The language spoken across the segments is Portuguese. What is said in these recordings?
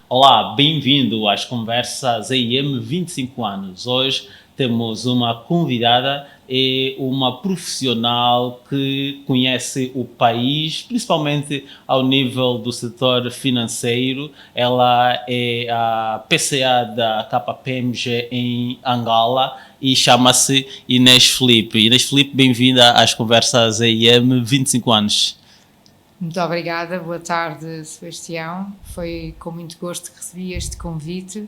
Olá, bem-vindo às conversas EIM 25 anos. Hoje temos uma convidada e uma profissional que conhece o país, principalmente ao nível do setor financeiro. Ela é a PCA da KPMG em Angola e chama-se Inês Filipe. Inês Filipe, bem-vinda às conversas EIM 25 anos. Muito obrigada, boa tarde, Sebastião. Foi com muito gosto que recebi este convite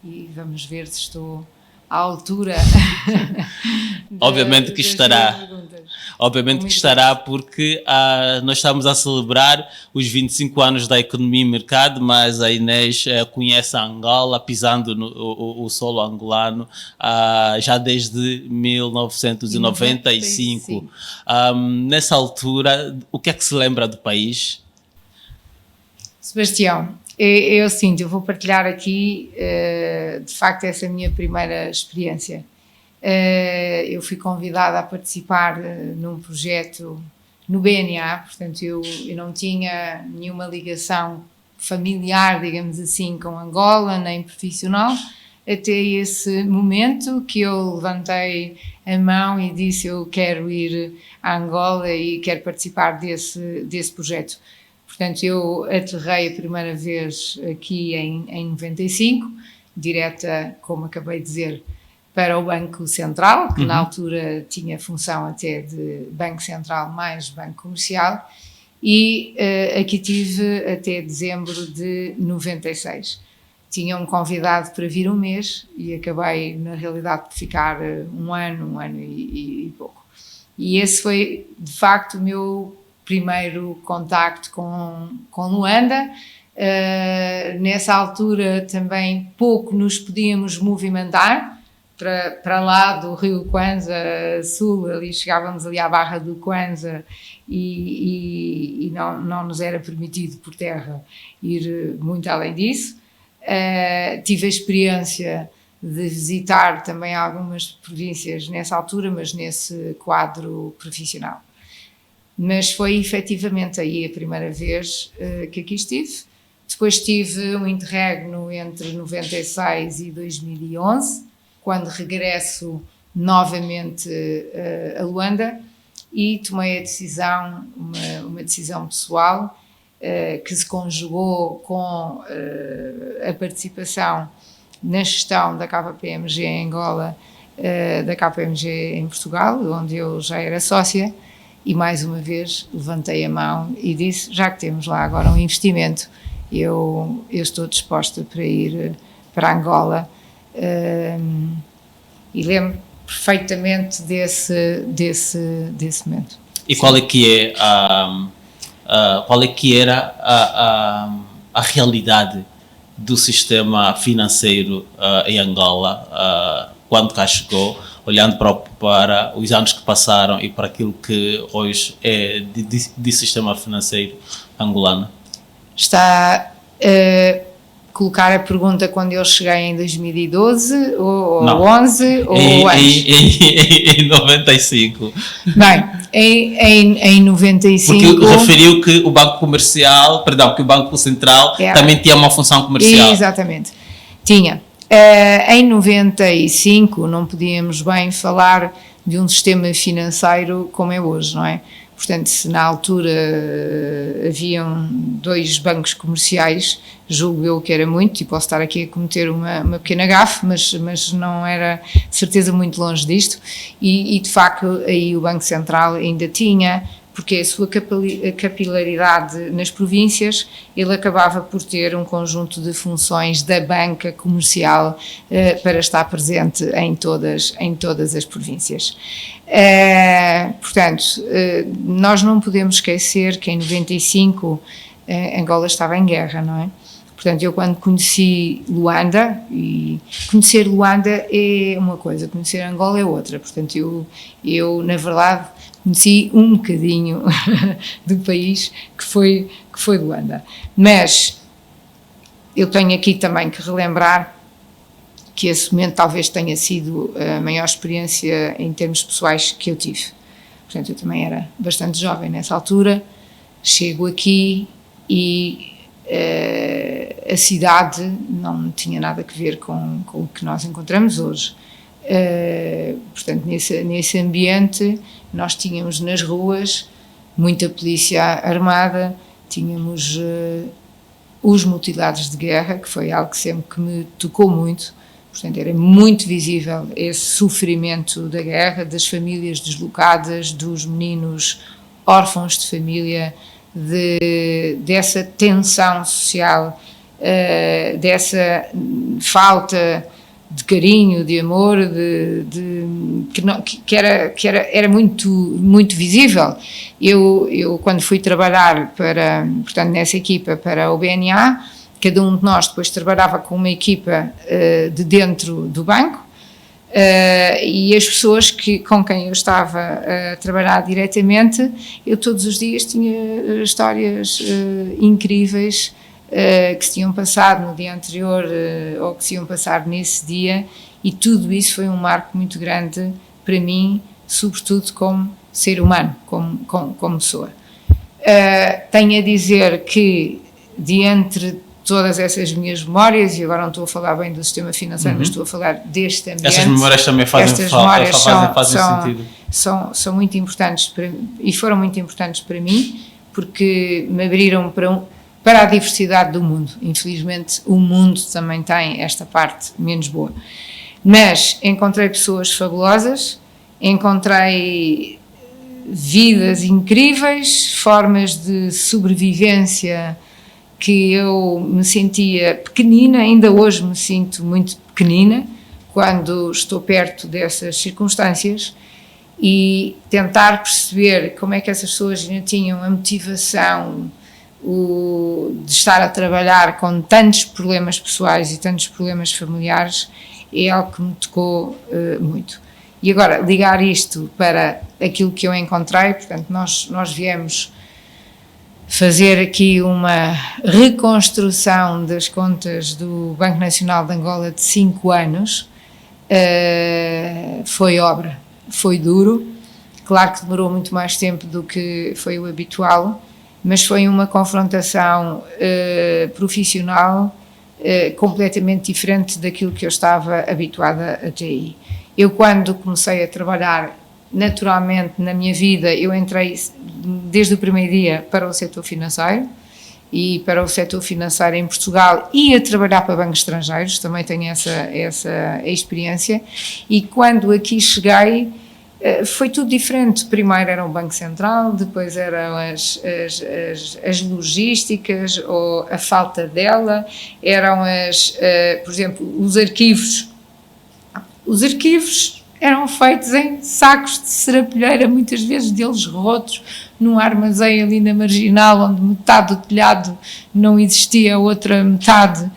e vamos ver se estou à altura. Obviamente que estará. Obviamente que estará, porque nós estamos a celebrar os 25 anos da economia e mercado, mas a Inês conhece a Angola, pisando no o solo angolano já desde 1995. Nessa altura, o que é que se lembra do país? Sebastião, eu sinto, eu vou partilhar aqui, de facto, essa minha primeira experiência. Eu fui convidada a participar num projeto no BNA, portanto eu não tinha nenhuma ligação familiar, digamos assim, com Angola, nem profissional, até esse momento que eu levantei a mão e disse: eu quero ir a Angola e quero participar desse projeto. Portanto, eu aterrei a primeira vez aqui em 95, direta, como acabei de dizer, para o Banco Central, que na altura tinha função até de Banco Central mais Banco Comercial, e aqui tive até dezembro de 96. Tinham-me convidado para vir um mês e acabei, na realidade, por ficar um ano e pouco. E esse foi, de facto, o meu primeiro contacto com Luanda. Nessa altura também pouco nos podíamos movimentar para lá do Rio Kwanza Sul, ali chegávamos ali à Barra do Kwanza e não nos era permitido por terra ir muito além disso. Tive a experiência de visitar também algumas províncias nessa altura, mas nesse quadro profissional. Mas foi efetivamente aí a primeira vez que aqui estive. Depois tive um interregno entre 96 e 2011, quando regresso novamente a Luanda e tomei a decisão, uma decisão pessoal, que se conjugou com a participação na gestão da KPMG em Angola, da KPMG em Portugal, onde eu já era sócia, e mais uma vez levantei a mão e disse: já que temos lá agora um investimento, eu estou disposta para ir para Angola. E lembro perfeitamente desse momento. E qual é que era a realidade do sistema financeiro em Angola quando cá chegou, olhando para os anos que passaram e para aquilo que hoje é de sistema financeiro angolano? Está colocar a pergunta quando eu cheguei em 2012 ou 11 ou antes? Em 95. Bem, em 95... Porque referiu que o Banco Comercial, perdão, que o Banco Central também tinha uma função comercial. Exatamente, tinha. Em 95 não podíamos bem falar de um sistema financeiro como é hoje, não é? Portanto, se na altura haviam 2 bancos comerciais, julgo eu que era muito, e posso estar aqui a cometer uma pequena gafe, mas não era de certeza muito longe disto, e de facto aí o Banco Central ainda tinha, porque a sua capilaridade nas províncias, ele acabava por ter um conjunto de funções da banca comercial para estar presente em todas as províncias. Portanto, nós não podemos esquecer que em 95 Angola estava em guerra, não é? Portanto, eu quando conheci Luanda, e conhecer Luanda é uma coisa, conhecer Angola é outra, portanto eu na verdade conheci um bocadinho do país que foi Luanda. Mas eu tenho aqui também que relembrar que esse momento talvez tenha sido a maior experiência em termos pessoais que eu tive. Portanto, eu também era bastante jovem nessa altura, chego aqui e A cidade não tinha nada a ver com o que nós encontramos hoje. Portanto, nesse ambiente, nós tínhamos nas ruas muita polícia armada, tínhamos os mutilados de guerra, que foi algo que sempre que me tocou muito. Portanto, era muito visível esse sofrimento da guerra, das famílias deslocadas, dos meninos órfãos de família, dessa tensão social, dessa falta de carinho, de amor, que era muito visível. Eu quando fui trabalhar portanto, nessa equipa para o BNA, cada um de nós depois trabalhava com uma equipa de dentro do banco, e as pessoas com quem eu estava a trabalhar diretamente, eu todos os dias tinha histórias incríveis que se tinham passado no dia anterior ou que se iam passar nesse dia, e tudo isso foi um marco muito grande para mim, sobretudo como ser humano, como pessoa. Tenho a dizer que, de entre todas essas minhas memórias, e agora não estou a falar bem do sistema financeiro, mas estou a falar deste ambiente. Essas memórias também fazem sentido. São muito importantes e foram muito importantes para mim, porque me abriram para a diversidade do mundo. Infelizmente, o mundo também tem esta parte menos boa. Mas encontrei pessoas fabulosas, encontrei vidas incríveis, formas de sobrevivência que eu me sentia pequenina, ainda hoje me sinto muito pequenina quando estou perto dessas circunstâncias, e tentar perceber como é que essas pessoas ainda tinham a motivação de estar a trabalhar com tantos problemas pessoais e tantos problemas familiares é algo que me tocou muito. E agora, ligar isto para aquilo que eu encontrei, portanto, nós viemos fazer aqui uma reconstrução das contas do Banco Nacional de Angola de 5 anos. Foi obra, foi duro, claro que demorou muito mais tempo do que foi o habitual, mas foi uma confrontação profissional completamente diferente daquilo que eu estava habituada até aí. Eu, quando comecei a trabalhar, naturalmente, na minha vida, eu entrei desde o primeiro dia para o setor financeiro, e para o setor financeiro em Portugal, e a trabalhar para bancos estrangeiros, também tenho essa experiência, e quando aqui cheguei, foi tudo diferente. Primeiro era o Banco Central, depois eram as logísticas, ou a falta dela, eram por exemplo, os arquivos. Os arquivos eram feitos em sacos de serapilheira, muitas vezes deles rotos, num armazém ali na Marginal, onde metade do telhado não existia, a outra metade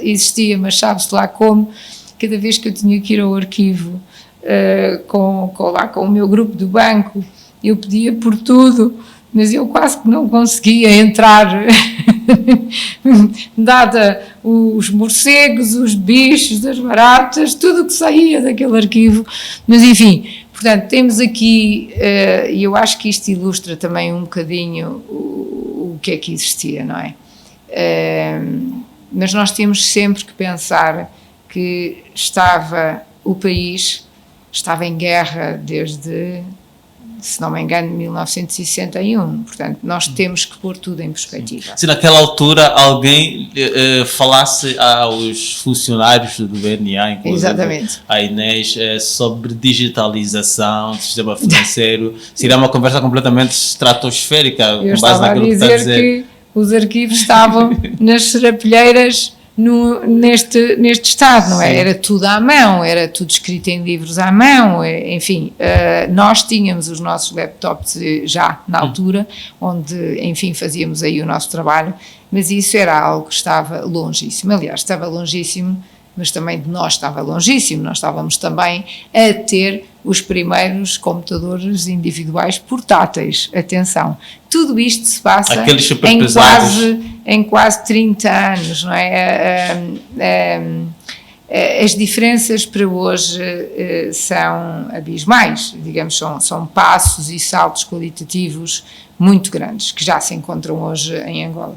existia, mas sabe-se lá como. Cada vez que eu tinha que ir ao arquivo com o meu grupo do banco, eu pedia por tudo, mas eu quase que não conseguia entrar, dada os morcegos, os bichos, as baratas, tudo o que saía daquele arquivo. Mas enfim, portanto, temos aqui, e eu acho que isto ilustra também um bocadinho o que é que existia, não é? Mas nós temos sempre que pensar que o país estava em guerra desde, se não me engano, 1961, portanto, nós temos que pôr tudo em perspectiva. Se naquela altura alguém falasse aos funcionários do BNA, inclusive a Inês, sobre digitalização do sistema financeiro, seria uma conversa completamente estratosférica, eu com base naquilo que está a dizer. Que os arquivos estavam nas serapilheiras neste estado, não é? Sim. Era tudo à mão, era tudo escrito em livros à mão, enfim, nós tínhamos os nossos laptops já na altura, onde, enfim, fazíamos aí o nosso trabalho, mas isso era algo que estava longíssimo. Aliás, estava longíssimo, mas também de nós estava longíssimo. Nós estávamos também a ter os primeiros computadores individuais portáteis. Atenção, tudo isto se passa em quase 30 anos, não é? As diferenças para hoje são abismais, digamos, são passos e saltos qualitativos muito grandes, que já se encontram hoje em Angola.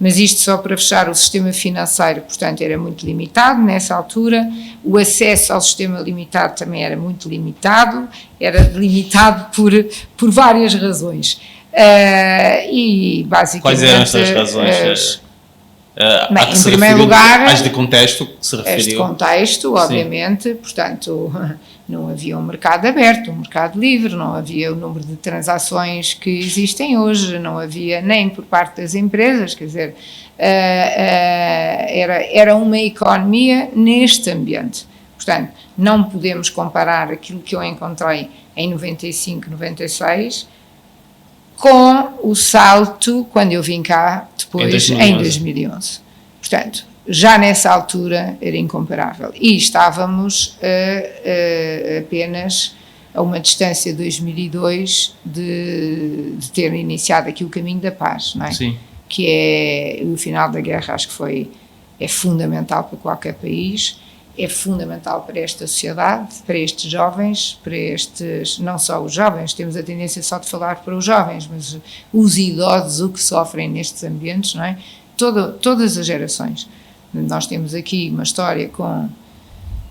Mas isto só para fechar, o sistema financeiro, portanto, era muito limitado nessa altura, o acesso ao sistema limitado também era muito limitado, era limitado por várias razões. E basicamente... Quais eram essas razões? Bem, em primeiro lugar... As de contexto que se referiu? As de contexto, obviamente, sim. Portanto, não havia um mercado aberto, um mercado livre, não havia o número de transações que existem hoje, não havia nem por parte das empresas, quer dizer, era uma economia neste ambiente. Portanto, não podemos comparar aquilo que eu encontrei em 95, 96 com o salto quando eu vim cá depois em 2011. Portanto, já nessa altura era incomparável e estávamos apenas a uma distância de 2002 de ter iniciado aqui o caminho da paz, não é? Sim. Que é o final da guerra, acho que é fundamental para qualquer país, é fundamental para esta sociedade, para estes jovens, para estes, não só os jovens, temos a tendência só de falar para os jovens, mas os idosos, o que sofrem nestes ambientes, não é? Todas as gerações. Nós temos aqui uma história com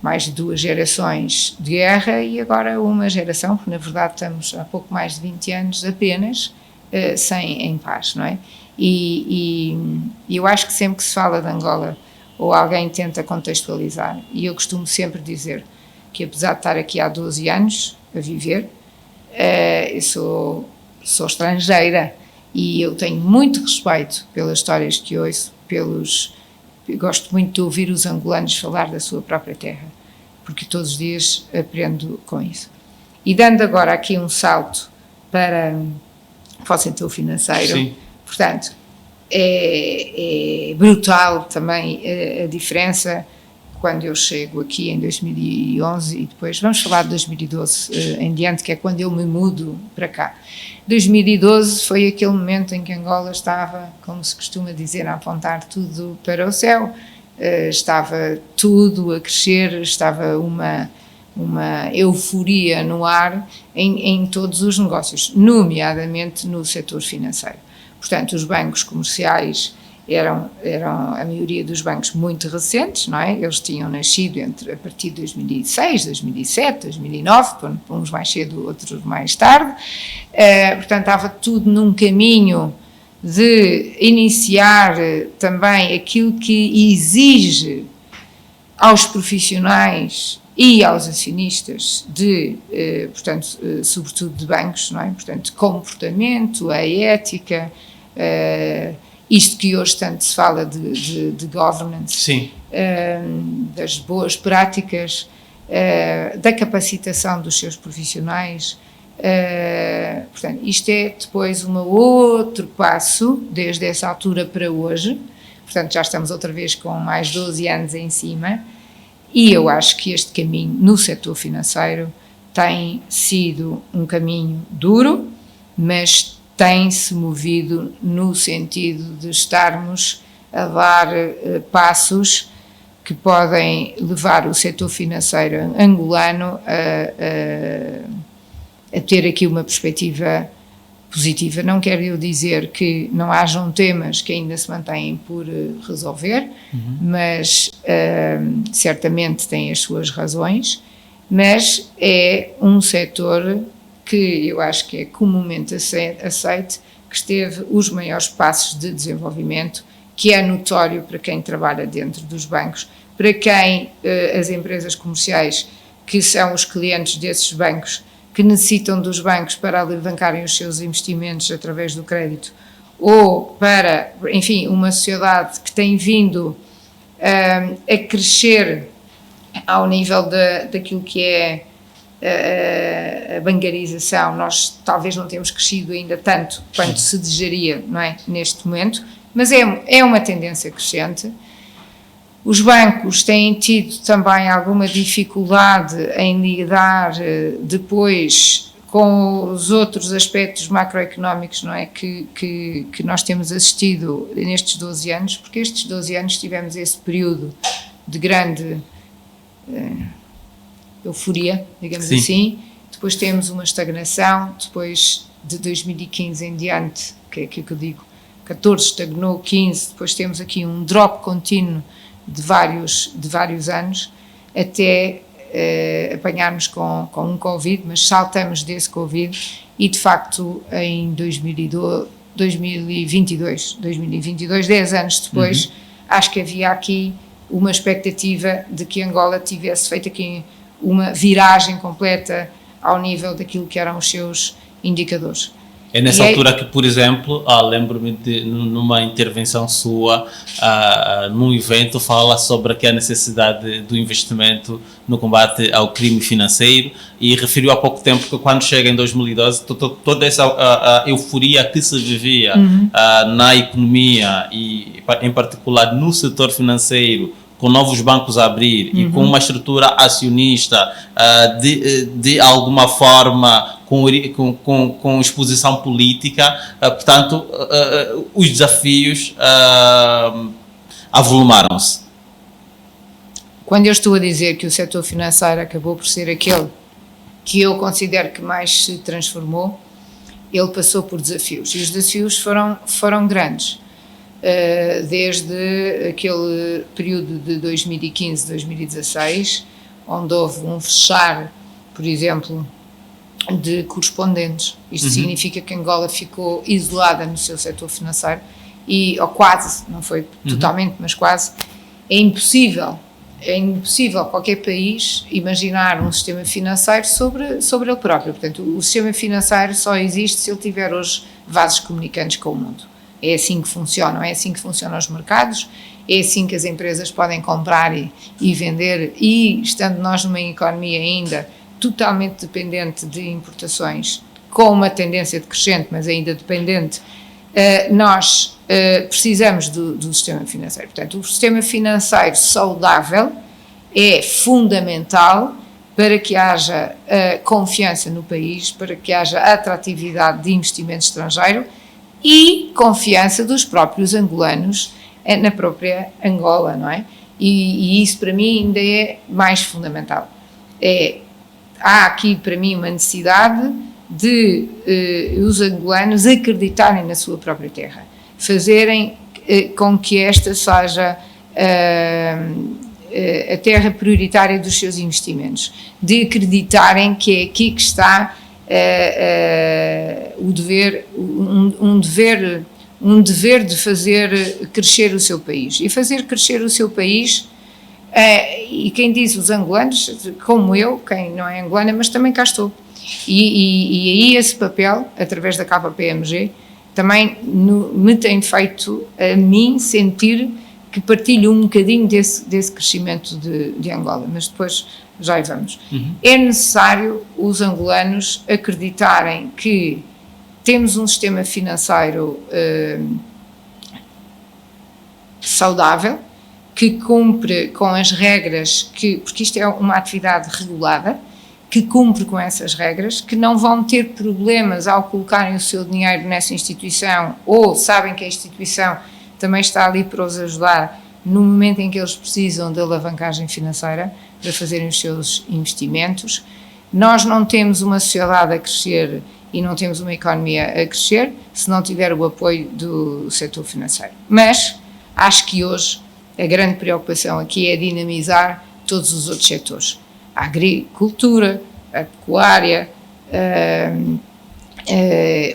mais de 2 gerações de guerra e agora uma geração, porque na verdade estamos há pouco mais de 20 anos apenas em paz, não é? E eu acho que sempre que se fala de Angola ou alguém tenta contextualizar, e eu costumo sempre dizer que apesar de estar aqui há 12 anos a viver, eu sou estrangeira e eu tenho muito respeito pelas histórias que ouço, gosto muito de ouvir os angolanos falar da sua própria terra, porque todos os dias aprendo com isso. E dando agora aqui um salto para o setor financeiro, sim. Portanto, é brutal também a diferença quando eu chego aqui em 2011 e depois vamos falar de 2012 em diante, que é quando eu me mudo para cá. 2012 foi aquele momento em que Angola estava, como se costuma dizer, a apontar tudo para o céu, estava tudo a crescer, estava uma euforia no ar em todos os negócios, nomeadamente no setor financeiro. Portanto, os bancos comerciais eram a maioria dos bancos muito recentes, não é? Eles tinham nascido a partir de 2006, 2007, 2009, uns mais cedo, outros mais tarde. Portanto, estava tudo num caminho de iniciar também aquilo que exige aos profissionais e aos acionistas portanto, sobretudo de bancos, não é? Portanto, comportamento, a ética, isto que hoje tanto se fala de governance, sim. Das boas práticas, da capacitação dos seus profissionais. Portanto, isto é depois um outro passo, desde essa altura para hoje, portanto já estamos outra vez com mais 12 anos em cima, e eu acho que este caminho no setor financeiro tem sido um caminho duro, mas tem-se movido no sentido de estarmos a dar passos que podem levar o setor financeiro angolano a ter aqui uma perspectiva positiva. Não quero eu dizer que não hajam temas que ainda se mantêm por resolver, mas certamente tem as suas razões, mas é um setor que eu acho que é comumente aceite, que esteve os maiores passos de desenvolvimento, que é notório para quem trabalha dentro dos bancos, para quem as empresas comerciais, que são os clientes desses bancos, que necessitam dos bancos para alavancarem os seus investimentos através do crédito, ou para, enfim, uma sociedade que tem vindo a crescer ao nível daquilo que é a bancarização. Nós talvez não temos crescido ainda tanto quanto se desejaria, não é, neste momento, mas é uma tendência crescente. Os bancos têm tido também alguma dificuldade em lidar depois com os outros aspectos macroeconómicos, não é, que nós temos assistido nestes 12 anos, porque estes 12 anos tivemos esse período de grande euforia, digamos Sim. assim, depois temos uma estagnação, depois de 2015 em diante, que é aquilo que eu digo, 14 estagnou, 15, depois temos aqui um drop contínuo de vários anos, até apanharmos com um Covid, mas saltamos desse Covid e de facto em 2022, 10 anos depois, acho que havia aqui uma expectativa de que Angola tivesse feito aqui uma viragem completa ao nível daquilo que eram os seus indicadores. É nessa altura que, por exemplo, lembro-me de numa intervenção sua, num evento, fala sobre aqui a necessidade do investimento no combate ao crime financeiro e referiu há pouco tempo que quando chega em 2012, toda essa euforia que se vivia na economia e em particular no setor financeiro, com novos bancos a abrir e com uma estrutura acionista de alguma forma com exposição política, portanto, os desafios avolumaram-se. Quando eu estou a dizer que o setor financeiro acabou por ser aquele que eu considero que mais se transformou, ele passou por desafios, e os desafios foram grandes. Desde aquele período de 2015, 2016, onde houve um fechar, por exemplo, de correspondentes. Isto significa que Angola ficou isolada no seu setor financeiro ou quase, não foi totalmente, mas quase. É impossível qualquer país imaginar um sistema financeiro sobre ele próprio. Portanto, o sistema financeiro só existe se ele tiver hoje vasos comunicantes com o mundo. É assim que funcionam, é assim que funcionam os mercados, é assim que as empresas podem comprar e vender, e estando nós numa economia ainda totalmente dependente de importações, com uma tendência decrescente, mas ainda dependente, nós precisamos do sistema financeiro. Portanto, o sistema financeiro saudável é fundamental para que haja confiança no país, para que haja atratividade de investimento estrangeiro e confiança dos próprios angolanos na própria Angola, não é? E isso para mim ainda é mais fundamental. Há aqui para mim uma necessidade de os angolanos acreditarem na sua própria terra, fazerem com que esta seja a terra prioritária dos seus investimentos, de acreditarem que é aqui que está o dever, um dever de fazer crescer o seu país. E fazer crescer o seu país, e quem diz os angolanos, como eu, quem não é angolana, mas também cá estou. E aí esse papel, através da KPMG, também me tem feito a mim sentir que partilho um bocadinho desse crescimento de Angola, mas depois já aí vamos. É necessário os angolanos acreditarem que temos um sistema financeiro saudável, que cumpre com as regras, porque isto é uma atividade regulada, que cumpre com essas regras, que não vão ter problemas ao colocarem o seu dinheiro nessa instituição, ou sabem que a instituição também está ali para os ajudar no momento em que eles precisam de alavancagem financeira para fazerem os seus investimentos. Nós não temos uma sociedade a crescer e não temos uma economia a crescer se não tiver o apoio do setor financeiro. Mas acho que hoje a grande preocupação aqui é dinamizar todos os outros setores. A agricultura, a pecuária,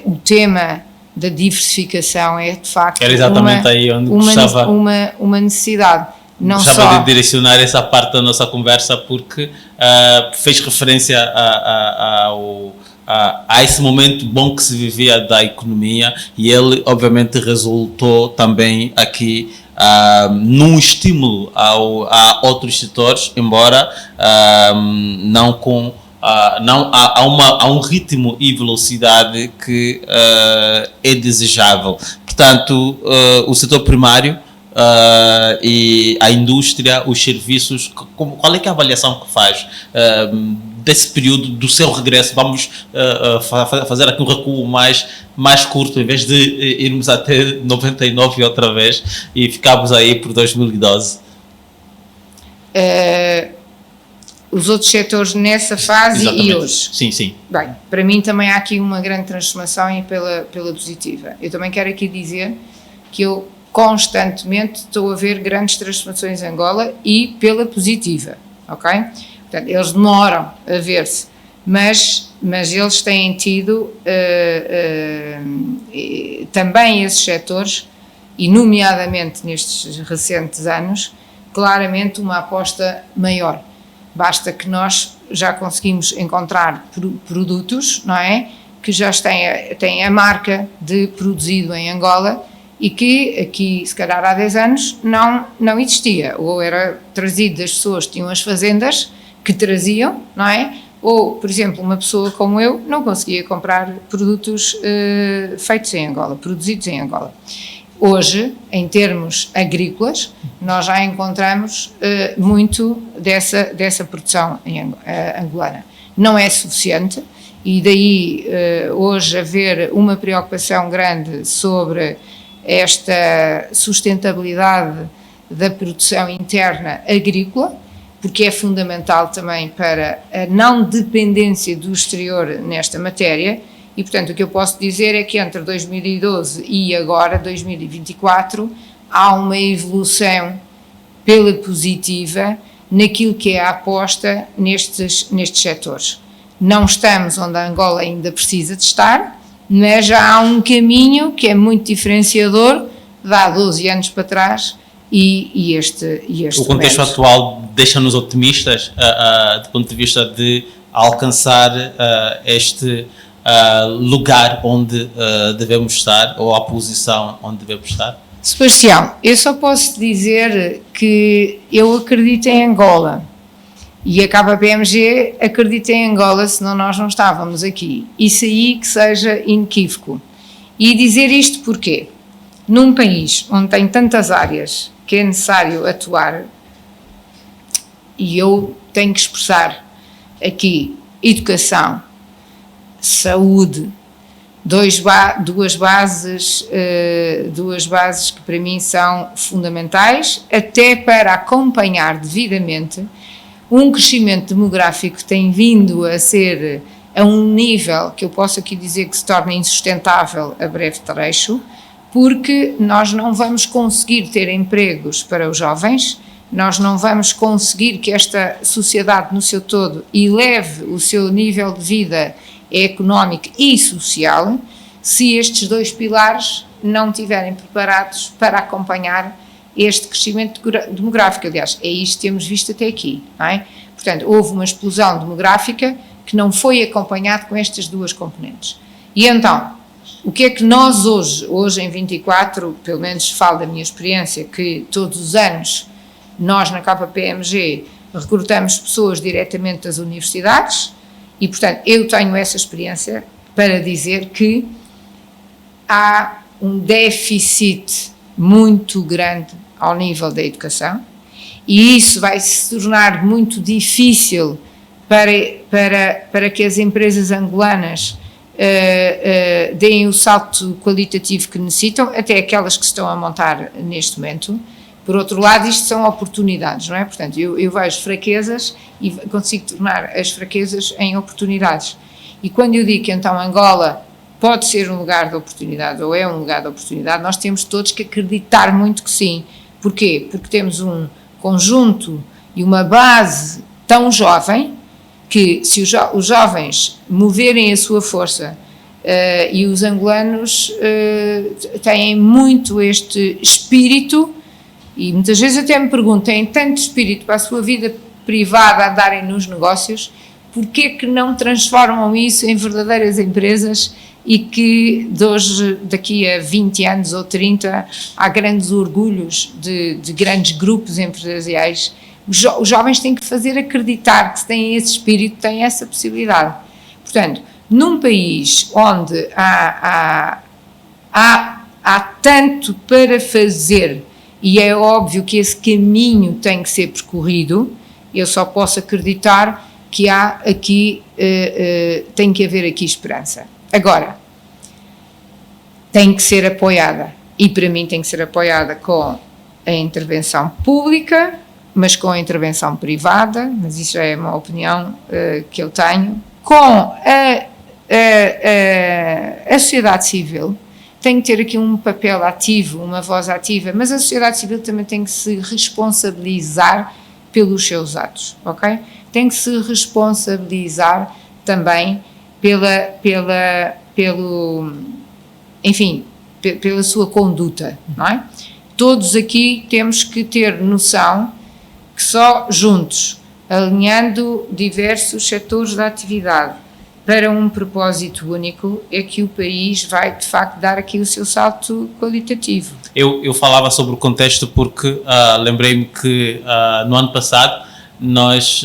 o tema da diversificação é de facto uma necessidade. Não gostava de direcionar essa parte da nossa conversa porque fez referência a esse momento bom que se vivia da economia e ele obviamente resultou também aqui num estímulo a outros setores, embora não com há um ritmo e velocidade que é desejável. Portanto, o setor primário e a indústria, os serviços, qual é que é a avaliação que faz desse período do seu regresso? Vamos fazer aqui um recuo mais curto, em vez de irmos até 99 outra vez e ficarmos aí por 2012. Os outros setores nessa fase. Exatamente. E hoje. Sim. Bem, para mim também há aqui uma grande transformação e pela positiva. Eu também quero aqui dizer que eu constantemente estou a ver grandes transformações em Angola e pela positiva, ok? Portanto, eles demoram a ver-se, mas eles têm tido também esses setores, e nomeadamente nestes recentes anos, claramente uma aposta maior. Basta que nós já conseguimos encontrar produtos, não é? Que já têm a marca de produzido em Angola e que aqui, se calhar há 10 anos, não existia. Ou era trazido das pessoas que tinham as fazendas, que traziam, não é? Ou, por exemplo, uma pessoa como eu não conseguia comprar produtos feitos em Angola, produzidos em Angola. Hoje, em termos agrícolas, nós já encontramos muito dessa produção angolana. Não é suficiente, e daí hoje haver uma preocupação grande sobre esta sustentabilidade da produção interna agrícola, porque é fundamental também para a não dependência do exterior nesta matéria. E, portanto, o que eu posso dizer é que entre 2012 e agora, 2024, há uma evolução pela positiva naquilo que é a aposta nestes setores. Não estamos onde a Angola ainda precisa de estar, mas já há um caminho que é muito diferenciador, de há 12 anos para trás, e este o contexto atual deixa-nos otimistas do ponto de vista de alcançar este lugar onde devemos estar, ou a posição onde devemos estar? Sebastião, eu só posso dizer que eu acredito em Angola, e a KPMG acredita em Angola, senão nós não estávamos aqui. Isso aí que seja inequívoco. E dizer isto porquê? Num país onde tem tantas áreas que é necessário atuar, e eu tenho que expressar aqui educação, saúde, duas bases que para mim são fundamentais, até para acompanhar devidamente um crescimento demográfico que tem vindo a ser a um nível que eu posso aqui dizer que se torna insustentável a breve trecho, porque nós não vamos conseguir ter empregos para os jovens, nós não vamos conseguir que esta sociedade no seu todo eleve o seu nível de vida económico e social, se estes dois pilares não estiverem preparados para acompanhar este crescimento demográfico. Aliás, é isto que temos visto até aqui, não é? Portanto, houve uma explosão demográfica que não foi acompanhada com estas duas componentes. E então, o que é que nós hoje em 24, pelo menos falo da minha experiência, que todos os anos nós na KPMG recrutamos pessoas diretamente das universidades, e portanto eu tenho essa experiência para dizer que há um déficit muito grande ao nível da educação, e isso vai se tornar muito difícil para que as empresas angolanas deem o salto qualitativo que necessitam, até aquelas que se estão a montar neste momento. Por outro lado, isto são oportunidades, não é? Portanto, eu vejo fraquezas e consigo tornar as fraquezas em oportunidades. E quando eu digo que então Angola pode ser um lugar de oportunidade, ou é um lugar de oportunidade, nós temos todos que acreditar muito que sim. Porquê? Porque temos um conjunto e uma base tão jovem que, se os jovens moverem a sua força, e os angolanos têm muito este espírito, e muitas vezes até me perguntam, têm tanto espírito para a sua vida privada a darem nos negócios, porquê que não transformam isso em verdadeiras empresas e que daqui a 20 anos ou 30 há grandes orgulhos de grandes grupos empresariais. Os jovens têm que fazer acreditar que se têm esse espírito, têm essa possibilidade. Portanto, num país onde há tanto para fazer, e é óbvio que esse caminho tem que ser percorrido, eu só posso acreditar que há aqui, tem que haver aqui esperança. Agora, tem que ser apoiada, e para mim tem que ser apoiada com a intervenção pública, mas com a intervenção privada, mas isso é uma opinião que eu tenho, com a sociedade civil. tem que ter aqui um papel ativo, uma voz ativa, mas a sociedade civil também tem que se responsabilizar pelos seus atos, ok? Tem que se responsabilizar também pela sua conduta, não é? Todos aqui temos que ter noção que só juntos, alinhando diversos setores da atividade para um propósito único, é que o país vai, de facto, dar aqui o seu salto qualitativo. Eu falava sobre o contexto porque lembrei-me que no ano passado nós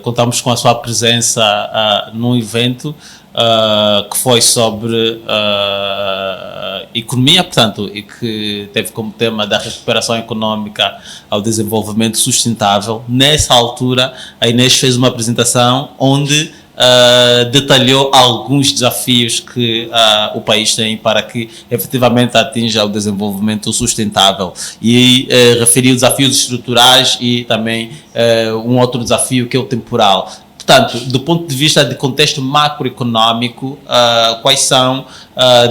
contamos com a sua presença num evento que foi sobre economia, portanto, e que teve como tema da recuperação económica ao desenvolvimento sustentável. Nessa altura, a Inês fez uma apresentação onde detalhou alguns desafios que o país tem para que efetivamente atinja o desenvolvimento sustentável e referiu desafios estruturais e também um outro desafio que é o temporal. Portanto, do ponto de vista de contexto macroeconómico, quais são,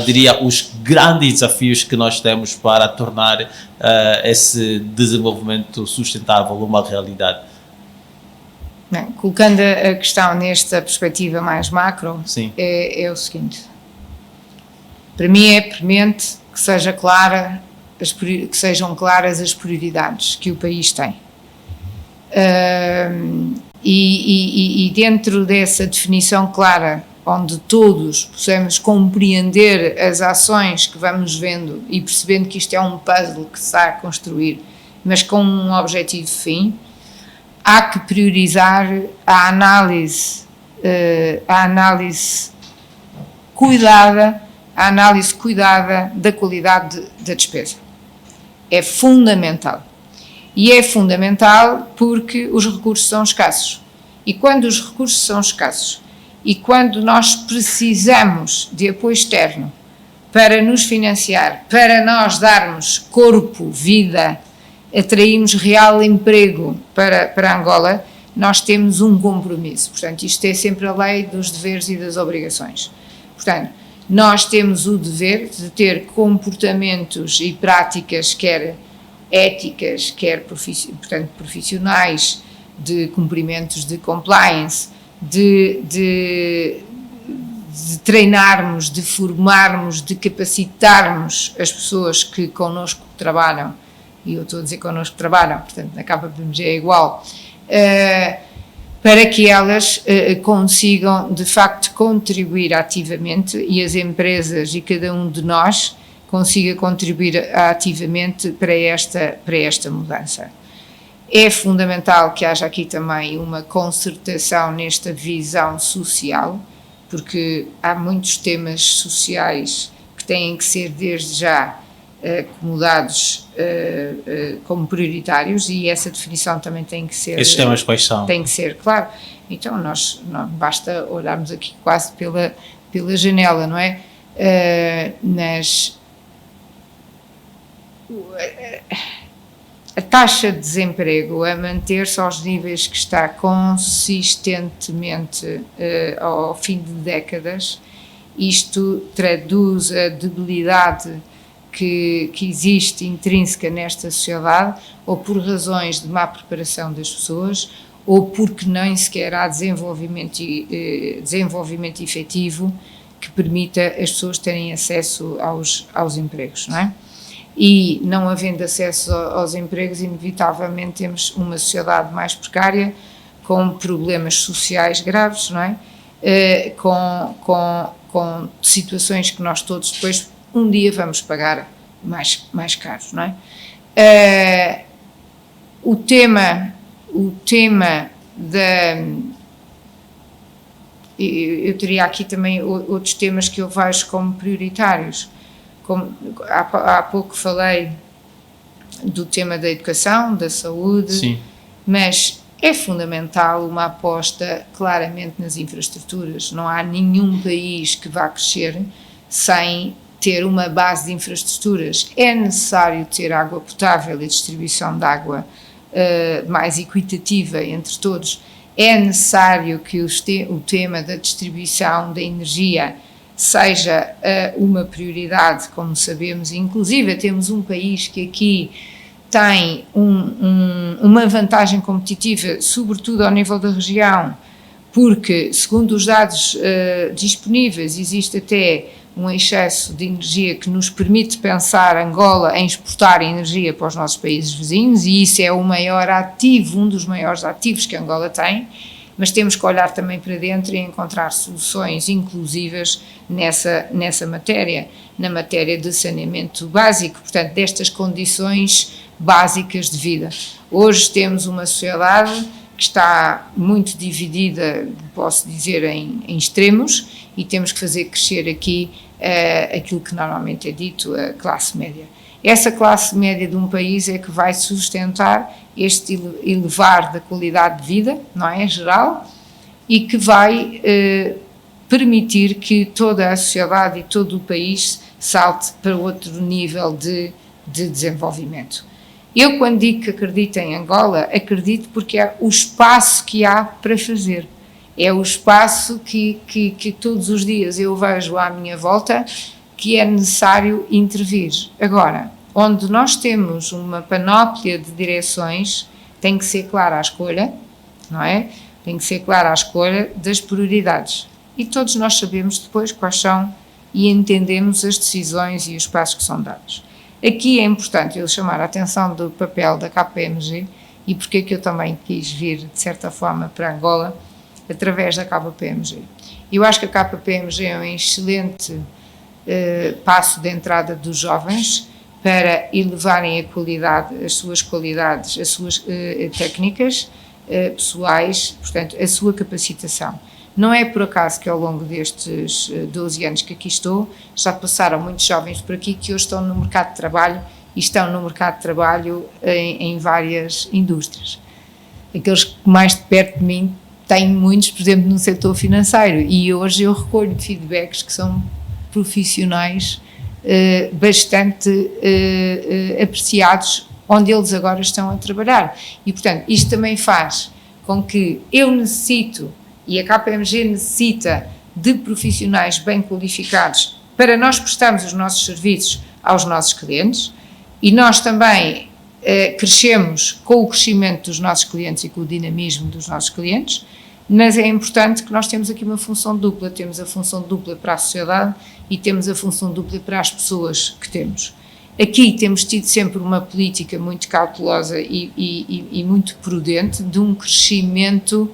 diria, os grandes desafios que nós temos para tornar esse desenvolvimento sustentável uma realidade? Bem, colocando a questão nesta perspectiva mais macro, é o seguinte: para mim é premente que sejam claras as prioridades que o país tem. E dentro dessa definição clara, onde todos possamos compreender as ações que vamos vendo e percebendo que isto é um puzzle que se está a construir, mas com um objetivo fim, há que priorizar a análise cuidada da qualidade da despesa. É fundamental. E é fundamental porque os recursos são escassos. E quando os recursos são escassos e quando nós precisamos de apoio externo para nos financiar, para nós darmos corpo, vida, atrairmos real emprego para Angola, nós temos um compromisso. Portanto, isto é sempre a lei dos deveres e das obrigações. Portanto, nós temos o dever de ter comportamentos e práticas, quer éticas, quer profissionais, de cumprimentos de compliance, de treinarmos, de formarmos, de capacitarmos as pessoas que connosco trabalham, e eu estou a dizer connosco trabalham, portanto na KPMG é igual, para que elas consigam de facto contribuir ativamente e as empresas e cada um de nós consiga contribuir ativamente para esta mudança. É fundamental que haja aqui também uma concertação nesta visão social, porque há muitos temas sociais que têm que ser desde já acomodados como prioritários e essa definição também tem que ser... Esses temas quais são? Tem que ser, claro. Então nós não basta olharmos aqui quase pela janela, não é? A taxa de desemprego a manter-se aos níveis que está consistentemente ao fim de décadas, isto traduz a debilidade que existe intrínseca nesta sociedade, ou por razões de má preparação das pessoas, ou porque nem sequer há desenvolvimento efetivo que permita as pessoas terem acesso aos empregos, não é? E não havendo acesso aos empregos, inevitavelmente temos uma sociedade mais precária, com problemas sociais graves, não é? Com situações que nós todos depois um dia vamos pagar mais caros, não é? O tema da... Eu teria aqui também outros temas que eu vejo como prioritários. Como há pouco falei do tema da educação, da saúde, sim, mas é fundamental uma aposta claramente nas infraestruturas. Não há nenhum país que vá crescer sem ter uma base de infraestruturas. É necessário ter água potável e distribuição de água mais equitativa entre todos. É necessário que o tema da distribuição da energia seja uma prioridade, como sabemos. Inclusive temos um país que aqui tem uma vantagem competitiva, sobretudo ao nível da região, porque, segundo os dados disponíveis, existe até um excesso de energia que nos permite pensar Angola em exportar energia para os nossos países vizinhos, e isso é o maior ativo, um dos maiores ativos que Angola tem, mas temos que olhar também para dentro e encontrar soluções inclusivas nessa matéria, na matéria de saneamento básico, portanto, destas condições básicas de vida. Hoje temos uma sociedade que está muito dividida, posso dizer, em extremos, e temos que fazer crescer aqui aquilo que normalmente é dito a classe média. Essa classe média de um país é que vai sustentar este elevar da qualidade de vida, não é, em geral, e que vai permitir que toda a sociedade e todo o país salte para outro nível de desenvolvimento. Eu, quando digo que acredito em Angola, acredito porque é o espaço que há para fazer. É o espaço que todos os dias eu vejo à minha volta que é necessário intervir. Agora, onde nós temos uma panóplia de direções, tem que ser clara a escolha, não é? Tem que ser clara a escolha das prioridades. E todos nós sabemos depois quais são e entendemos as decisões e os passos que são dados. Aqui é importante eu chamar a atenção do papel da KPMG e porque é que eu também quis vir, de certa forma, para Angola, através da KPMG. Eu acho que a KPMG é um excelente passo de entrada dos jovens para elevarem a qualidade, as suas qualidades, as suas técnicas pessoais, portanto, a sua capacitação. Não é por acaso que ao longo destes 12 anos que aqui estou, já passaram muitos jovens por aqui que hoje estão no mercado de trabalho e estão no mercado de trabalho em várias indústrias. Aqueles que mais de perto de mim têm muitos, por exemplo, no setor financeiro, e hoje eu recolho feedbacks que são profissionais bastante apreciados, onde eles agora estão a trabalhar. E, portanto, isto também faz com que eu necessito, e a KPMG necessita, de profissionais bem qualificados para nós prestarmos os nossos serviços aos nossos clientes, e nós também crescemos com o crescimento dos nossos clientes e com o dinamismo dos nossos clientes, mas é importante que nós temos aqui uma função dupla, temos a função dupla para a sociedade e temos a função dupla para as pessoas que temos. Aqui temos tido sempre uma política muito cautelosa e muito prudente de um crescimento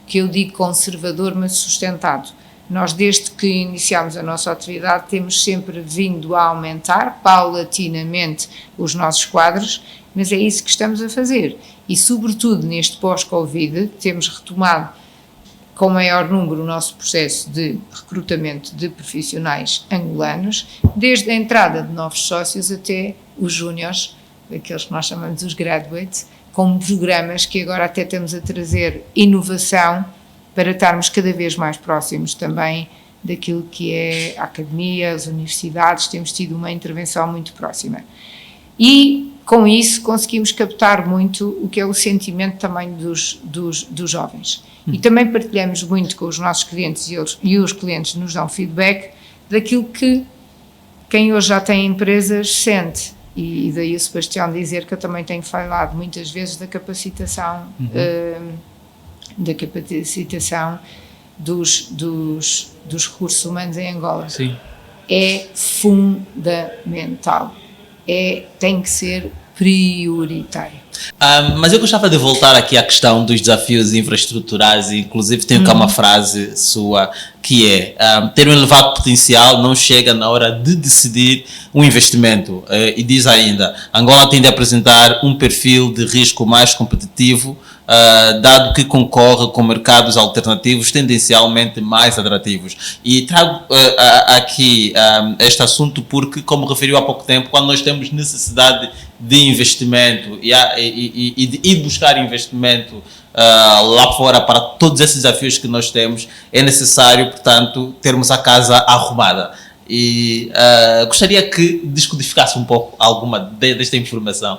que eu digo conservador, mas sustentado. Nós, desde que iniciámos a nossa atividade, temos sempre vindo a aumentar paulatinamente os nossos quadros, mas é isso que estamos a fazer. E, sobretudo, neste pós-Covid, temos retomado com maior número o nosso processo de recrutamento de profissionais angolanos, desde a entrada de novos sócios até os júniores, aqueles que nós chamamos os graduates, com programas que agora até estamos a trazer inovação para estarmos cada vez mais próximos também daquilo que é a academia, as universidades, temos tido uma intervenção muito próxima. E, com isso, conseguimos captar muito o que é o sentimento também dos jovens. E também partilhamos muito com os nossos clientes e os clientes nos dão feedback daquilo que quem hoje já tem empresas sente. E daí o Sebastião dizer que eu também tenho falado muitas vezes da capacitação, dos recursos humanos em Angola. Sim. É fundamental, tem que ser prioritário. Mas eu gostava de voltar aqui à questão dos desafios infraestruturais, e inclusive tenho cá uma frase sua que é: ter um elevado potencial não chega na hora de decidir um investimento. E diz ainda: Angola tende a apresentar um perfil de risco mais competitivo, dado que concorre com mercados alternativos tendencialmente mais atrativos. E trago aqui este assunto porque, como referiu há pouco tempo, quando nós temos necessidade de investimento e de ir buscar investimento lá fora para todos esses desafios que nós temos, é necessário, portanto, termos a casa arrumada. E gostaria que descodificasse um pouco alguma desta informação.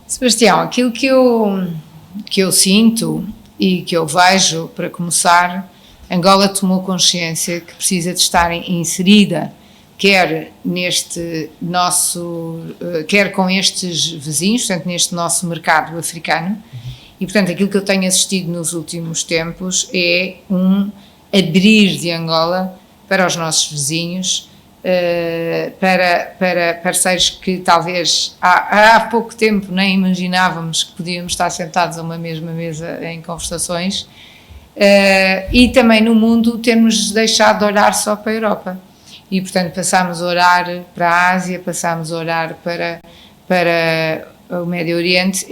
Sebastião, aquilo que eu sinto e que eu vejo, para começar, Angola tomou consciência que precisa de estar inserida, quer com estes vizinhos, portanto, neste nosso mercado africano, e, portanto, aquilo que eu tenho assistido nos últimos tempos é um abrir de Angola para os nossos vizinhos, para parceiros que talvez há pouco tempo nem imaginávamos que podíamos estar sentados a uma mesma mesa em conversações, e também no mundo termos deixado de olhar só para a Europa. E, portanto, passámos a olhar para a Ásia, passámos a olhar para o Médio Oriente.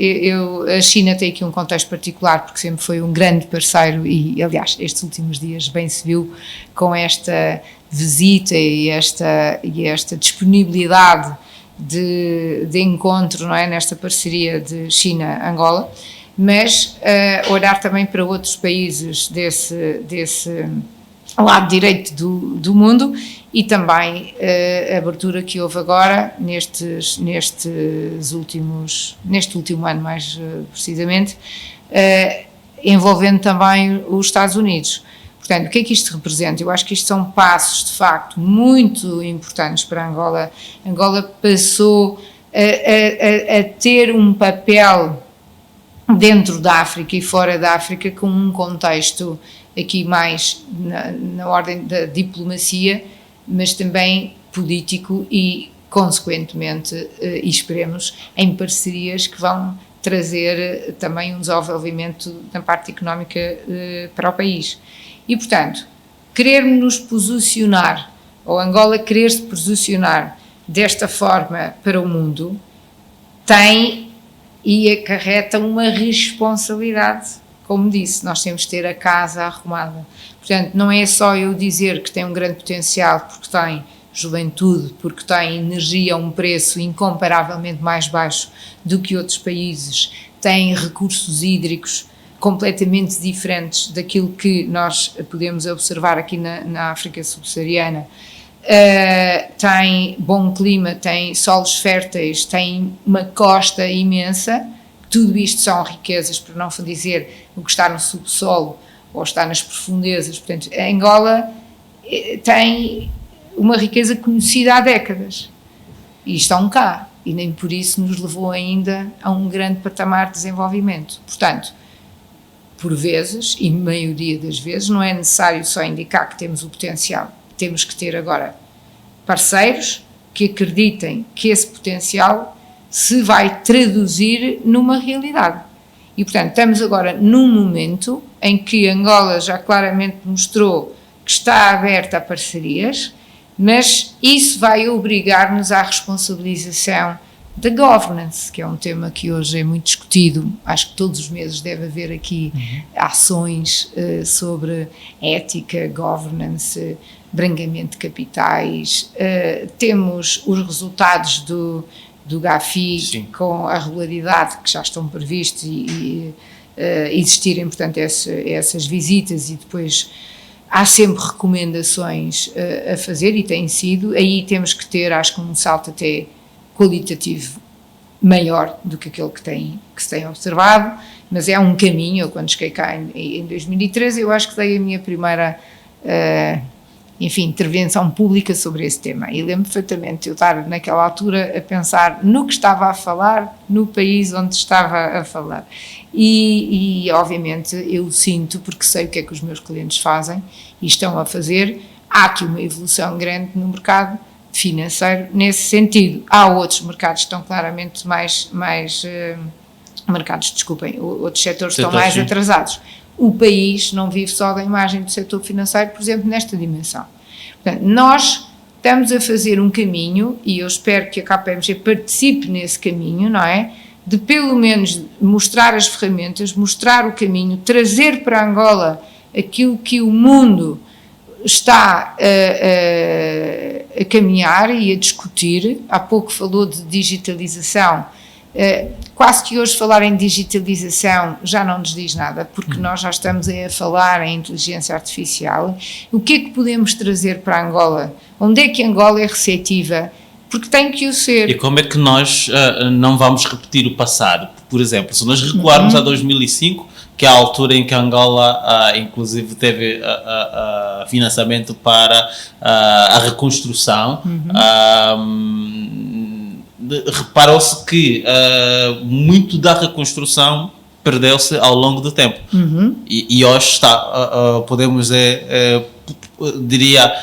A China tem aqui um contexto particular, porque sempre foi um grande parceiro e, aliás, estes últimos dias bem se viu com esta visita e esta disponibilidade de encontro, não é, nesta parceria de China-Angola, mas olhar também para outros países desse lado direito do mundo, e também a abertura que houve agora neste último ano, mais precisamente, envolvendo também os Estados Unidos. Portanto, o que é que isto representa? Eu acho que isto são passos, de facto, muito importantes para Angola. Angola passou a ter um papel dentro da África e fora da África, com um contexto aqui mais na ordem da diplomacia, mas também político e, consequentemente, e esperemos, em parcerias que vão trazer também um desenvolvimento na parte económica para o país. E, portanto, querermos nos posicionar, ou Angola querer se posicionar desta forma para o mundo, tem e acarreta uma responsabilidade. Como disse, nós temos de ter a casa arrumada. Portanto, não é só eu dizer que tem um grande potencial porque tem juventude, porque tem energia a um preço incomparavelmente mais baixo do que outros países, tem recursos hídricos completamente diferentes daquilo que nós podemos observar aqui na África subsaariana, tem bom clima, tem solos férteis, tem uma costa imensa. Tudo isto são riquezas, para não dizer o que está no subsolo ou está nas profundezas. Portanto, a Angola tem uma riqueza conhecida há décadas e estão cá, e nem por isso nos levou ainda a um grande patamar de desenvolvimento. Portanto, por vezes, e maioria das vezes, não é necessário só indicar que temos o potencial, temos que ter agora parceiros que acreditem que esse potencial se vai traduzir numa realidade. E, portanto, estamos agora num momento em que Angola já claramente mostrou que está aberta a parcerias, mas isso vai obrigar-nos à responsabilização da governance, que é um tema que hoje é muito discutido. Acho que todos os meses deve haver aqui ações sobre ética, governance, branqueamento de capitais. Temos os resultados do GAFI, sim, com a regularidade que já estão previstos e existirem, portanto, essas visitas, e depois há sempre recomendações a fazer, e tem sido. Aí temos que ter, acho que, um salto até qualitativo maior do que aquele que se tem observado, mas é um caminho. Eu, quando cheguei cá em 2013, eu acho que dei a minha primeira intervenção pública sobre esse tema, e lembro perfeitamente de eu estar naquela altura a pensar no que estava a falar, no país onde estava a falar, e obviamente eu sinto, porque sei o que é que os meus clientes fazem e estão a fazer. Há aqui uma evolução grande no mercado financeiro nesse sentido. Há outros mercados que estão claramente outros setores estão mais atrasados. O país não vive só da imagem do setor financeiro, por exemplo, nesta dimensão. Portanto, nós estamos a fazer um caminho, e eu espero que a KPMG participe nesse caminho, não é? De pelo menos mostrar as ferramentas, mostrar o caminho, trazer para Angola aquilo que o mundo está a caminhar e a discutir. Há pouco falou de digitalização. Quase que hoje falar em digitalização já não nos diz nada, porque nós já estamos a falar em inteligência artificial. O que é que podemos trazer para Angola? Onde é que Angola é receptiva? Porque tem que o ser. E como é que nós não vamos repetir o passado? Por exemplo, se nós recuarmos a 2005, que é a altura em que Angola, inclusive, teve financiamento para a reconstrução. Reparou-se que muito da reconstrução perdeu-se ao longo do tempo. E hoje podemos diria,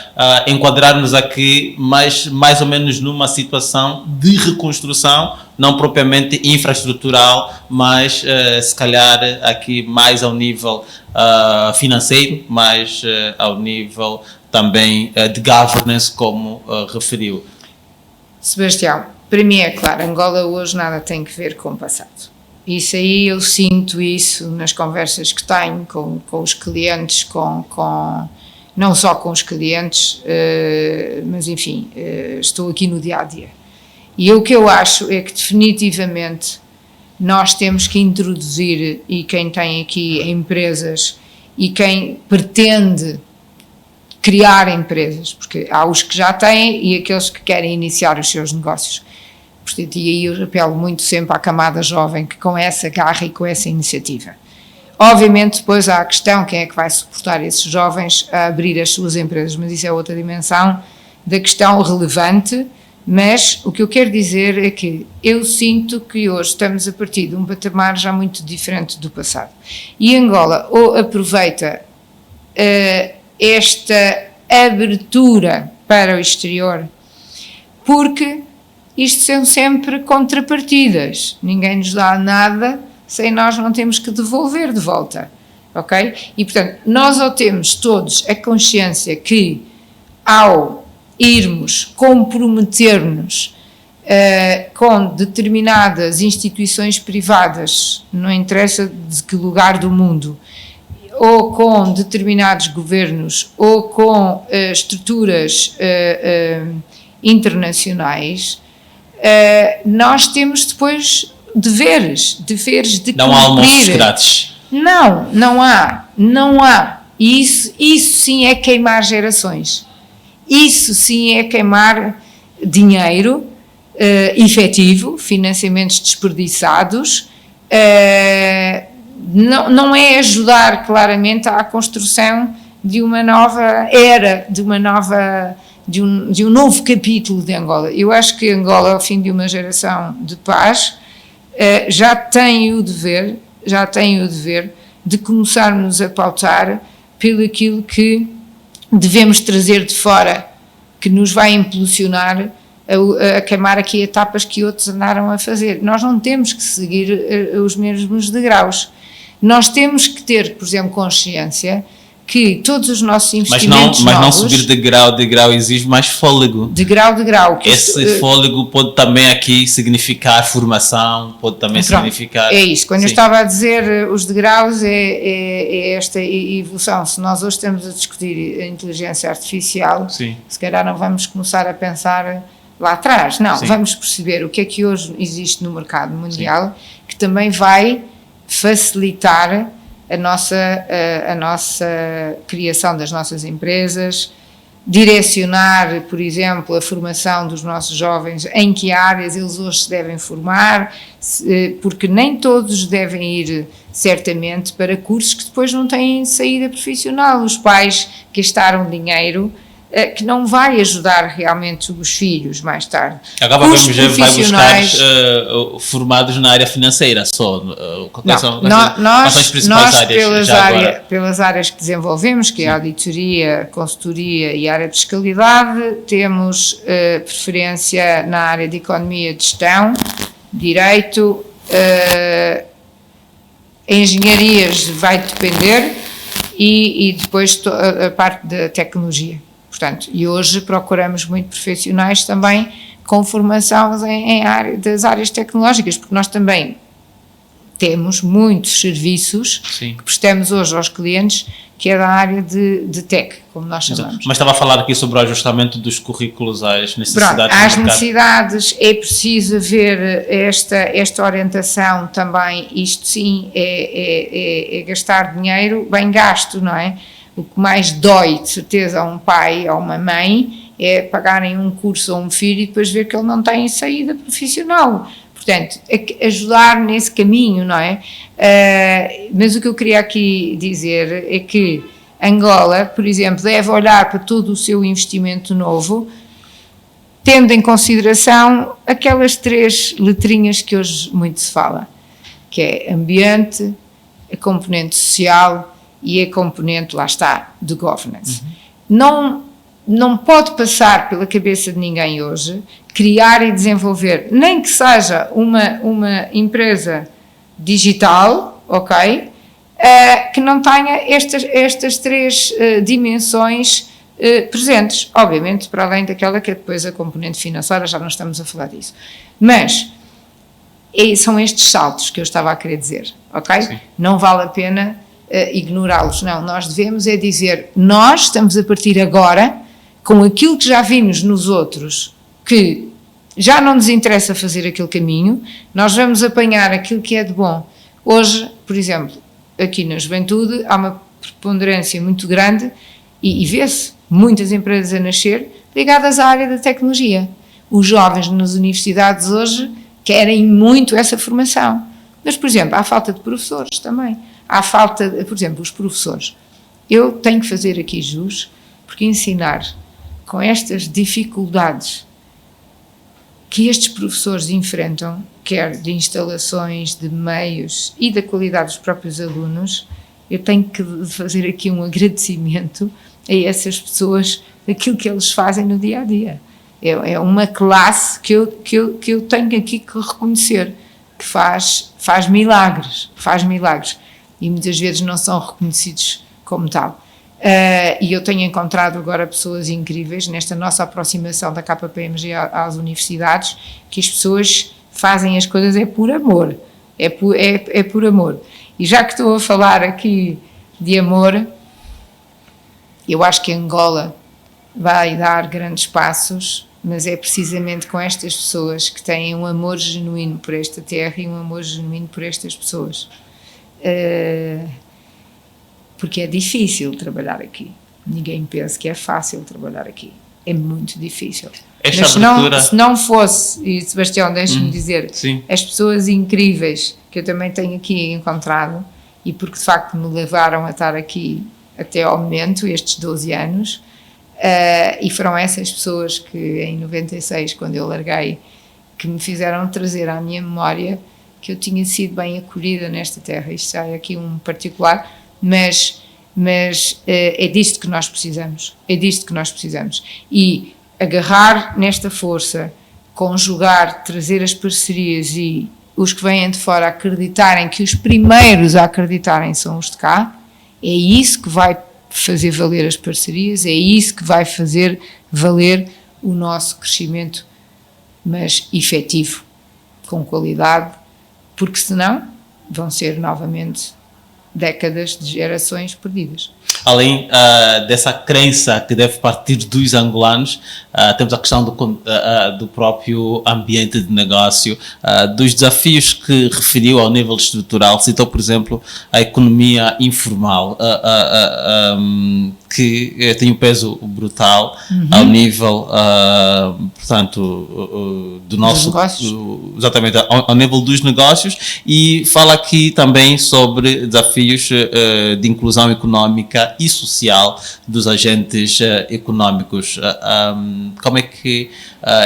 enquadrar-nos aqui mais ou menos numa situação de reconstrução, não propriamente infraestrutural, mas se calhar aqui mais ao nível financeiro, mais ao nível também de governance, como referiu. Sebastião, para mim é claro, Angola hoje nada tem que ver com o passado. Isso aí eu sinto isso nas conversas que tenho com os clientes, não só com os clientes, mas enfim, estou aqui no dia-a-dia. E o que eu acho é que definitivamente nós temos que introduzir, e quem tem aqui empresas e quem pretende criar empresas, porque há os que já têm e aqueles que querem iniciar os seus negócios. Portanto, e aí eu apelo muito sempre à camada jovem que com essa garra e com essa iniciativa. Obviamente depois há a questão, quem é que vai suportar esses jovens a abrir as suas empresas, mas isso é outra dimensão da questão relevante, mas o que eu quero dizer é que eu sinto que hoje estamos a partir de um patamar já muito diferente do passado. E Angola ou aproveita esta abertura para o exterior, porque isto são sempre contrapartidas, ninguém nos dá nada sem nós não temos que devolver de volta, ok? E portanto, nós ou temos todos a consciência que ao irmos comprometer-nos com determinadas instituições privadas, não interessa de que lugar do mundo, ou com determinados governos, ou com estruturas internacionais, nós temos depois deveres de cumprir. Não há almoços grátis. Não há. E isso sim é queimar gerações. Isso sim é queimar dinheiro efetivo, financiamentos desperdiçados, não é ajudar claramente à construção de uma nova era, de um novo capítulo de Angola. Eu acho que Angola, ao fim de uma geração de paz, já tem o dever de começarmos a pautar pelo aquilo que devemos trazer de fora, que nos vai impulsionar a queimar aqui etapas que outros andaram a fazer. Nós não temos que seguir os mesmos degraus. Nós temos que ter, por exemplo, consciência que todos os nossos investimentos mas não subir de grau exige mais fôlego. De grau. Esse fôlego pode também aqui significar formação, pode também significar... É isso, quando eu estava a dizer os degraus é esta evolução. Se nós hoje estamos a discutir a inteligência artificial, se calhar não vamos começar a pensar lá atrás, não, vamos perceber o que é que hoje existe no mercado mundial, que também vai facilitar a nossa criação das nossas empresas, direcionar, por exemplo, a formação dos nossos jovens, em que áreas eles hoje se devem formar, porque nem todos devem ir, certamente, para cursos que depois não têm saída profissional. Os pais gastaram dinheiro que não vai ajudar realmente os filhos mais tarde. Agora vai buscar formados na área financeira só. Nós pelas áreas que desenvolvemos, que é a auditoria, consultoria e a área de fiscalidade, temos preferência na área de economia de gestão, direito, engenharias vai depender e depois a parte da tecnologia. Portanto, e hoje procuramos muito profissionais também com formação das áreas tecnológicas, porque nós também temos muitos serviços que prestamos hoje aos clientes, que é da área de tech, como nós chamamos. Mas estava a falar aqui sobre o ajustamento dos currículos às necessidades do mercado. Às necessidades é preciso haver esta orientação também, isto sim é gastar dinheiro bem gasto, não é? O que mais dói, de certeza, a um pai ou uma mãe é pagarem um curso a um filho e depois ver que ele não tem saída profissional. Portanto, ajudar nesse caminho, não é? Mas o que eu queria aqui dizer é que Angola, por exemplo, deve olhar para todo o seu investimento novo, tendo em consideração aquelas 3 letrinhas que hoje muito se fala, que é ambiente, a componente social e a componente, lá está, de governance. Não pode passar pela cabeça de ninguém hoje criar e desenvolver, nem que seja uma empresa digital, ok, que não tenha estas 3 dimensões presentes, obviamente para além daquela que é depois a componente financeira, já não estamos a falar disso, mas são estes saltos que eu estava a querer dizer, ok? Sim. Não vale a pena ignorá-los, não, nós devemos é dizer, nós estamos a partir agora com aquilo que já vimos nos outros, que já não nos interessa fazer aquele caminho, nós vamos apanhar aquilo que é de bom. Hoje, por exemplo, aqui na juventude há uma preponderância muito grande e vê-se muitas empresas a nascer ligadas à área da tecnologia. Os jovens nas universidades hoje querem muito essa formação. Mas, por exemplo, há falta de professores também. Há falta, por exemplo, os professores. Eu tenho que fazer aqui jus, porque ensinar com estas dificuldades que estes professores enfrentam, quer de instalações, de meios e da qualidade dos próprios alunos, eu tenho que fazer aqui um agradecimento a essas pessoas daquilo que eles fazem no dia a dia. É uma classe que eu tenho aqui que reconhecer, que faz milagres, e muitas vezes não são reconhecidos como tal. E eu tenho encontrado agora pessoas incríveis nesta nossa aproximação da KPMG às universidades, que as pessoas fazem as coisas por amor, é por amor. E já que estou a falar aqui de amor, eu acho que Angola vai dar grandes passos, mas é precisamente com estas pessoas que têm um amor genuíno por esta terra e um amor genuíno por estas pessoas. Porque é difícil trabalhar aqui. Ninguém pensa que é fácil trabalhar aqui. É muito difícil. Mas se não fosse, e Sebastião, deixe-me dizer, sim, as pessoas incríveis que eu também tenho aqui encontrado, e porque de facto me levaram a estar aqui até ao momento, estes 12 anos, e foram essas pessoas que em 96, quando eu larguei, que me fizeram trazer à minha memória que eu tinha sido bem acolhida nesta terra. Isto é aqui um particular, mas é disto que nós precisamos, e agarrar nesta força, conjugar, trazer as parcerias e os que vêm de fora acreditarem que os primeiros a acreditarem são os de cá, é isso que vai fazer valer as parcerias, é isso que vai fazer valer o nosso crescimento, mas efetivo, com qualidade, porque senão vão ser novamente décadas de gerações perdidas. Além dessa crença que deve partir dos angolanos, temos a questão do próprio ambiente de negócio, dos desafios que referiu ao nível estrutural. Citou, por exemplo, a economia informal, que tem um peso brutal ao nível, portanto, do nosso... Exatamente, ao nível dos negócios, e fala aqui também sobre desafios de inclusão económica e social dos agentes económicos. Como é que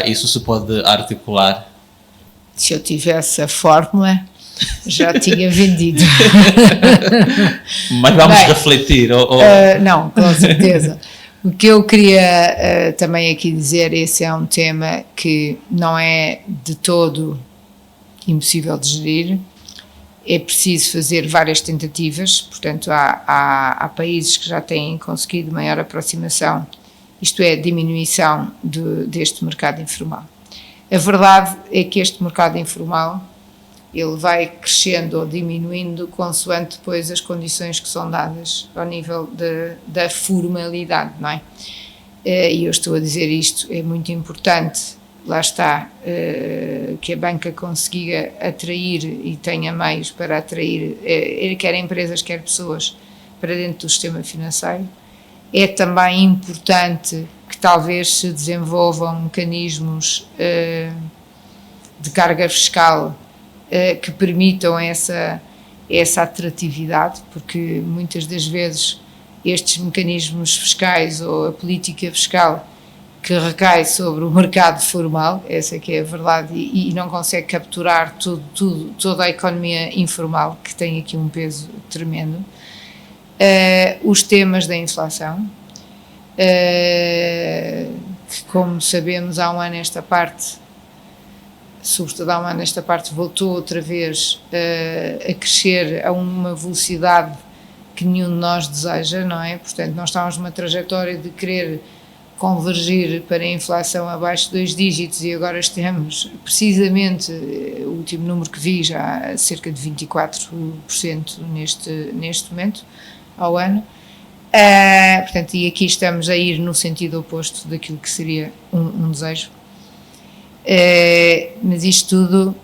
isso se pode articular? Se eu tivesse a fórmula, já tinha vendido. Mas vamos refletir. Não, com certeza. O que eu queria também aqui dizer, esse é um tema que não é de todo impossível de gerir. É preciso fazer várias tentativas, portanto há países que já têm conseguido maior aproximação, isto é, diminuição deste mercado informal. A verdade é que este mercado informal, ele vai crescendo ou diminuindo consoante depois as condições que são dadas ao nível da formalidade, não é? E eu estou a dizer isto, é muito importante, lá está, que a banca consiga atrair e tenha meios para atrair, quer empresas, quer pessoas, para dentro do sistema financeiro. É também importante que talvez se desenvolvam mecanismos de carga fiscal que permitam essa atratividade, porque muitas das vezes estes mecanismos fiscais ou a política fiscal que recai sobre o mercado formal, essa que é a verdade, e não consegue capturar toda a economia informal, que tem aqui um peso tremendo. Os temas da inflação, que, como sabemos, há um ano esta parte, sobretudo há um ano esta parte, voltou outra vez a crescer a uma velocidade que nenhum de nós deseja, não é? Portanto, nós estávamos numa trajetória de querer convergir para a inflação abaixo de 2 dígitos e agora estamos, precisamente, o último número que vi, já cerca de 24% neste momento, ao ano. Portanto, e aqui estamos a ir no sentido oposto daquilo que seria um desejo. Mas isto tudo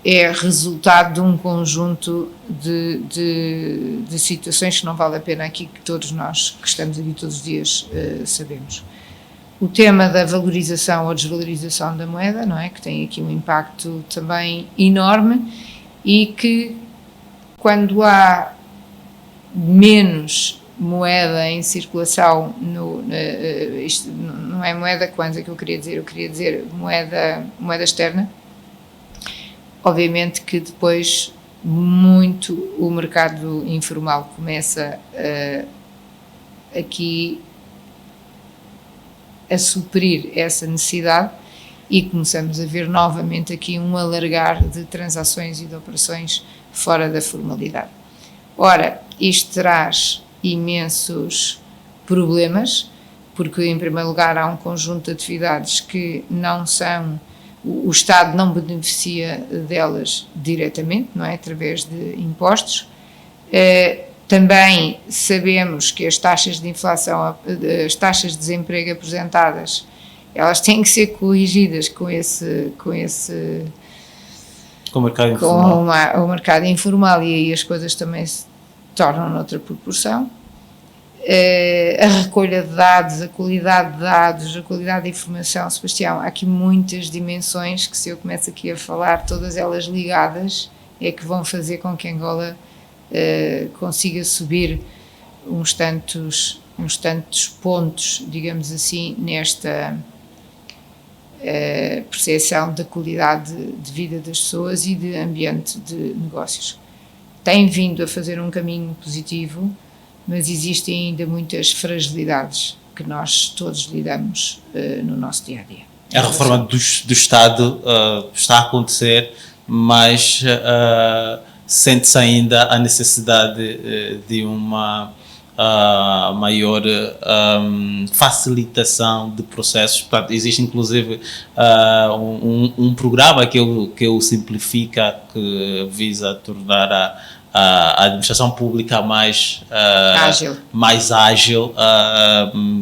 é resultado de um conjunto de situações que não vale a pena aqui, que todos nós que estamos aqui todos os dias sabemos. O tema da valorização ou desvalorização da moeda, não é? Que tem aqui um impacto também enorme e que, quando há menos moeda em circulação, isto não é moeda kwanza que eu queria dizer moeda externa, obviamente que depois muito o mercado informal começa aqui a suprir essa necessidade e começamos a ver novamente aqui um alargar de transações e de operações fora da formalidade. Ora, isto traz imensos problemas, porque em primeiro lugar há um conjunto de atividades que não são, o Estado não beneficia delas diretamente, não é? Através de impostos. Também sabemos que as taxas de inflação, as taxas de desemprego apresentadas, elas têm que ser corrigidas com o mercado informal, e aí as coisas também se tornam noutra proporção. A recolha de dados, a qualidade de dados, a qualidade de informação, Sebastião, há aqui muitas dimensões que, se eu começo aqui a falar, todas elas ligadas, é que vão fazer com que Angola consiga subir uns tantos pontos, digamos assim, nesta percepção da qualidade de vida das pessoas e de ambiente de negócios. Tem vindo a fazer um caminho positivo, mas existem ainda muitas fragilidades que nós todos lidamos no nosso dia-a-dia. A reforma do Estado está a acontecer, mas sente-se ainda a necessidade de uma maior facilitação de processos. Portanto, existe inclusive um programa que eu Simplifica, que visa tornar a administração pública mais ágil,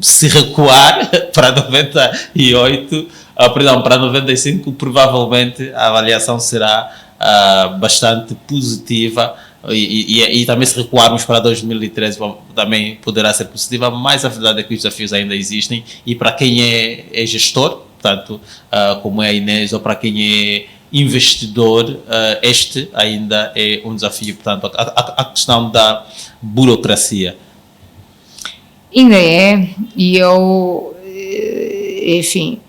se recuar para 98, para 95, provavelmente a avaliação será bastante positiva, e também se recuarmos para 2013 também poderá ser positiva, mas a verdade é que os desafios ainda existem, e para quem é gestor, portanto, como é a Inês, ou para quem é investidor, este ainda é um desafio. Portanto, a questão da burocracia. Ainda é, e eu, enfim,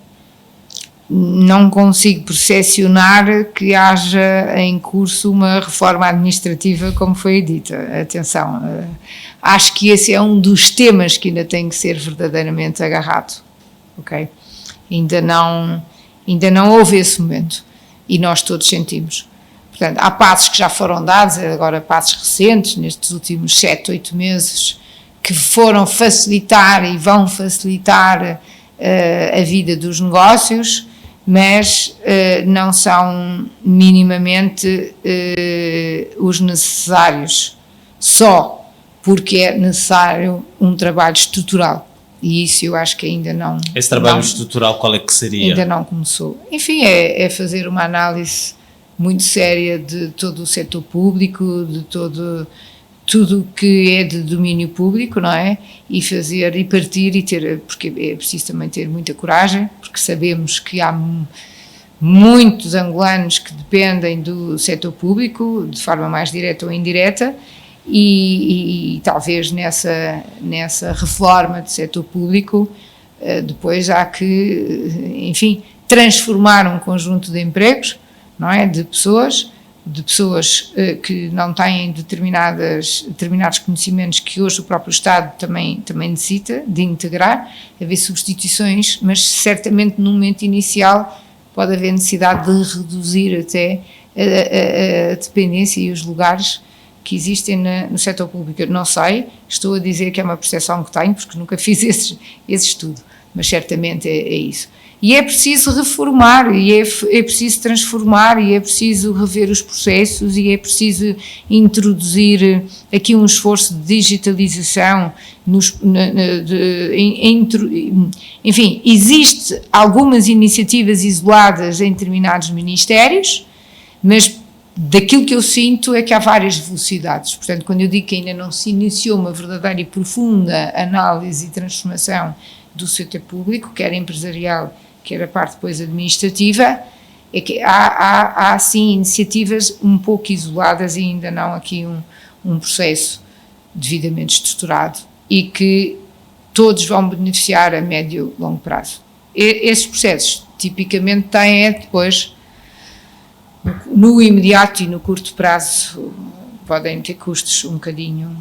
não consigo percepcionar que haja em curso uma reforma administrativa, como foi dita. Atenção, acho que esse é um dos temas que ainda tem que ser verdadeiramente agarrado, ok? Ainda não houve esse momento, e nós todos sentimos. Portanto, há passos que já foram dados, agora passos recentes, nestes últimos 7, 8 meses, que foram facilitar e vão facilitar a vida dos negócios, mas não são minimamente os necessários, só porque é necessário um trabalho estrutural, e isso eu acho que ainda não... Esse trabalho estrutural, qual é que seria? Ainda não começou. Enfim, é fazer uma análise muito séria de todo o setor público, de tudo que é de domínio público, não é? E fazer, e partir, e ter, porque é preciso também ter muita coragem, porque sabemos que há muitos angolanos que dependem do setor público, de forma mais direta ou indireta, e talvez nessa reforma do setor público depois há que, enfim, transformar um conjunto de empregos, não é, de pessoas que não têm determinados conhecimentos que hoje o próprio Estado também necessita de integrar, haver substituições, mas certamente no momento inicial pode haver necessidade de reduzir até a dependência e os lugares que existem no setor público. Eu não sei, estou a dizer que é uma percepção que tenho, porque nunca fiz esse estudo, mas certamente é isso. E é preciso reformar, e é preciso transformar, e é preciso rever os processos, e é preciso introduzir aqui um esforço de digitalização. Enfim, existe algumas iniciativas isoladas em determinados ministérios, mas daquilo que eu sinto é que há várias velocidades. Portanto, quando eu digo que ainda não se iniciou uma verdadeira e profunda análise e transformação do setor público, quer empresarial, quer a parte depois administrativa, é que há sim iniciativas um pouco isoladas e ainda não aqui um processo devidamente estruturado e que todos vão beneficiar a médio e longo prazo. Esses processos tipicamente têm depois, no imediato e no curto prazo, podem ter custos um bocadinho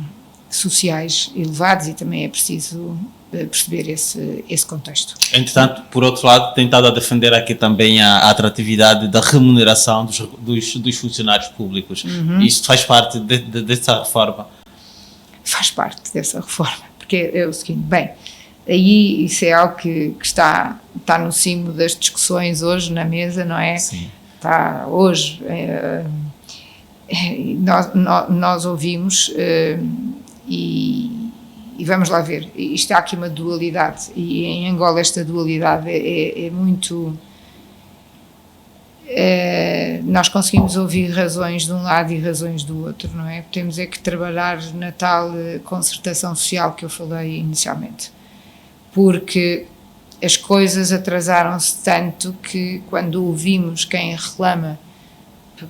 sociais elevados e também é preciso perceber esse contexto. Entretanto, por outro lado, tem estado a defender aqui também a atratividade da remuneração dos funcionários públicos. Isso faz parte dessa reforma? Faz parte dessa reforma, porque é o seguinte, bem, aí isso é algo que está no cimo das discussões hoje na mesa, não é? Sim. Está hoje, nós ouvimos e vamos lá ver, isto há aqui uma dualidade e em Angola esta dualidade é muito... nós conseguimos ouvir razões de um lado e razões do outro, não é? Temos que trabalhar na tal concertação social que eu falei inicialmente, porque as coisas atrasaram-se tanto que quando ouvimos quem reclama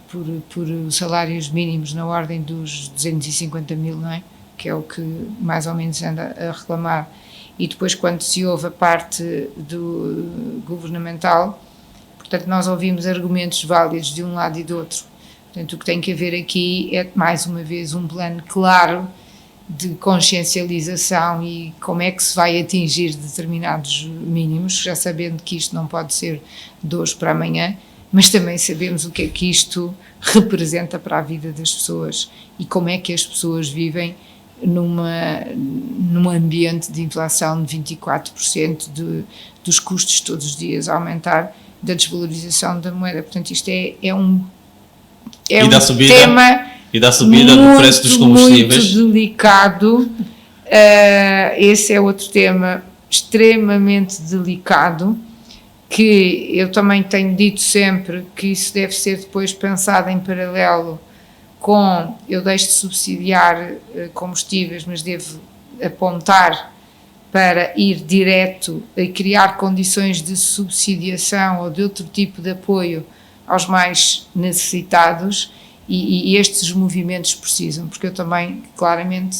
por salários mínimos na ordem dos 250 mil, não é? Que é o que mais ou menos anda a reclamar, e depois quando se ouve a parte do governamental, portanto nós ouvimos argumentos válidos de um lado e do outro. Portanto, o que tem que haver aqui é mais uma vez um plano claro de consciencialização e como é que se vai atingir determinados mínimos, já sabendo que isto não pode ser de hoje para amanhã, mas também sabemos o que é que isto representa para a vida das pessoas e como é que as pessoas vivem num ambiente de inflação de 24%, dos custos todos os dias a aumentar, da desvalorização da moeda. Portanto, isto é um tema e da subida do preço dos combustíveis. Muito delicado. Esse é outro tema extremamente delicado, que eu também tenho dito sempre que isso deve ser depois pensado em paralelo com, eu deixo de subsidiar combustíveis, mas devo apontar para ir direto a criar condições de subsidiação ou de outro tipo de apoio aos mais necessitados, e estes movimentos precisam, porque eu também claramente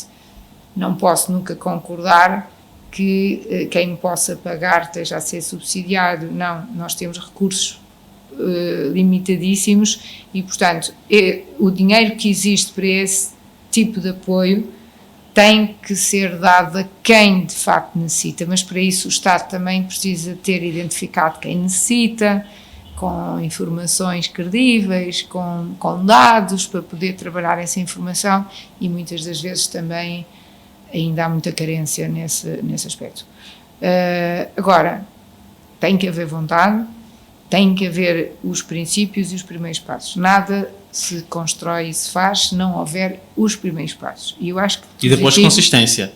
não posso nunca concordar que quem possa pagar esteja a ser subsidiado. Não, nós temos recursos limitadíssimos e, portanto, o dinheiro que existe para esse tipo de apoio tem que ser dado a quem de facto necessita, mas para isso o Estado também precisa ter identificado quem necessita, com informações credíveis, com dados para poder trabalhar essa informação, e muitas das vezes também ainda há muita carência nesse aspecto. Agora, tem que haver vontade, tem que haver os princípios e os primeiros passos. Nada se constrói e se faz se não houver os primeiros passos. E eu acho que... E depois consistência.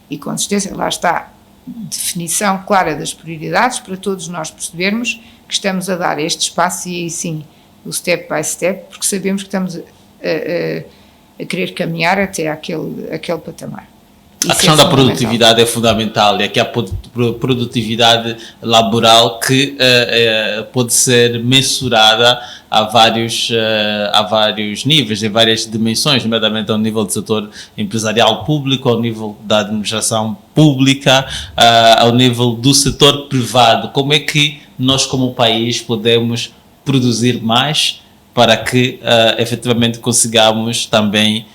E consistência, lá está. Definição clara das prioridades para todos nós percebermos que estamos a dar este espaço e aí sim, o step by step, porque sabemos que estamos a querer caminhar até aquele patamar. A questão da produtividade é fundamental, e aqui a produtividade laboral que pode ser mensurada a vários níveis, em várias dimensões, nomeadamente ao nível do setor empresarial público, ao nível da administração pública, ao nível do setor privado. Como é que nós, como país, podemos produzir mais para que efetivamente consigamos também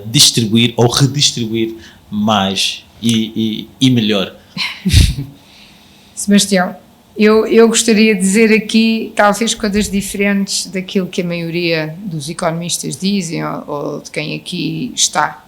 distribuir ou redistribuir mais e melhor? Sebastião, eu gostaria de dizer aqui talvez coisas diferentes daquilo que a maioria dos economistas dizem ou de quem aqui está.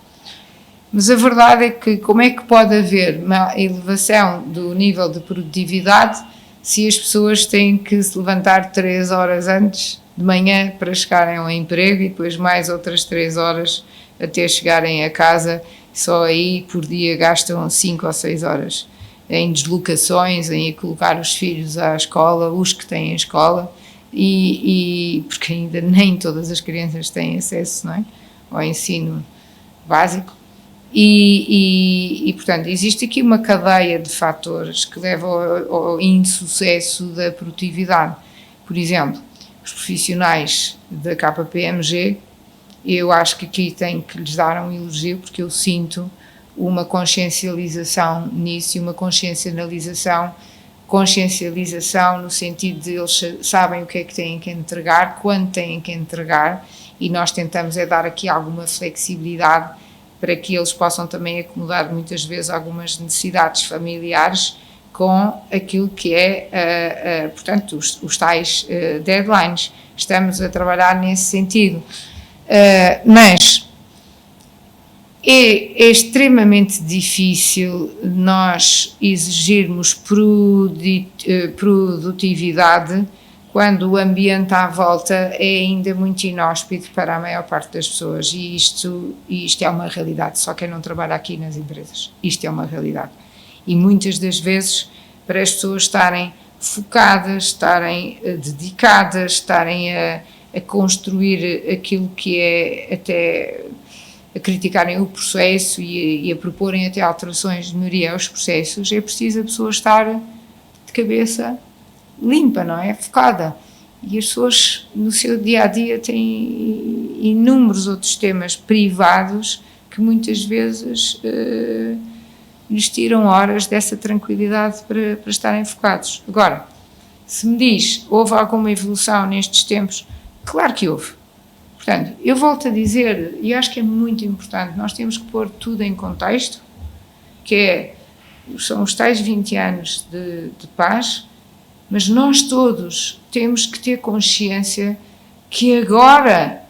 Mas a verdade é que como é que pode haver uma elevação do nível de produtividade se as pessoas têm que se levantar 3 horas antes de manhã para chegarem ao emprego e depois mais outras 3 horas até chegarem a casa, só aí por dia gastam 5 ou 6 horas em deslocações, em colocar os filhos à escola, os que têm a escola, e porque ainda nem todas as crianças têm acesso, não é, ao ensino básico. E, portanto, existe aqui uma cadeia de fatores que levam ao insucesso da produtividade. Por exemplo, os profissionais da KPMG, eu acho que aqui tenho que lhes dar um elogio, porque eu sinto uma consciencialização nisso e uma consciencialização no sentido de eles sabem o que é que têm que entregar, quando têm que entregar, e nós tentamos dar aqui alguma flexibilidade para que eles possam também acomodar muitas vezes algumas necessidades familiares com aquilo que é, portanto, os tais deadlines. Estamos a trabalhar nesse sentido. Mas é extremamente difícil nós exigirmos produtividade quando o ambiente à volta é ainda muito inóspito para a maior parte das pessoas, e isto é uma realidade, só quem não trabalha aqui nas empresas, isto é uma realidade. E muitas das vezes, para as pessoas estarem focadas, estarem dedicadas, estarem a construir aquilo que é até a criticarem o processo e a proporem até alterações de melhoria aos processos, é preciso a pessoa estar de cabeça limpa, não é? Focada. E as pessoas no seu dia-a-dia têm inúmeros outros temas privados que muitas vezes lhes tiram horas dessa tranquilidade para estarem focados. Agora, se me diz, houve alguma evolução nestes tempos? Claro que houve. Portanto, eu volto a dizer, e acho que é muito importante, nós temos que pôr tudo em contexto, que são os tais 20 anos de paz, mas nós todos temos que ter consciência que agora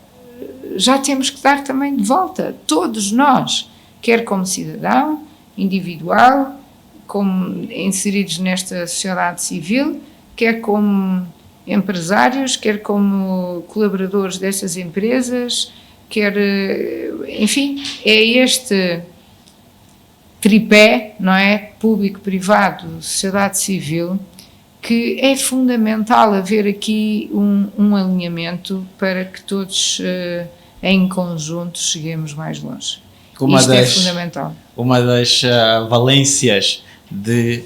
já temos que dar também de volta, todos nós, quer como cidadão, individual, como inseridos nesta sociedade civil, quer como empresários, quer como colaboradores destas empresas, quer, enfim, é este tripé, não é? Público, privado, sociedade civil, que é fundamental haver aqui um alinhamento para que todos em conjunto cheguemos mais longe. Isto é fundamental. Uma das valências de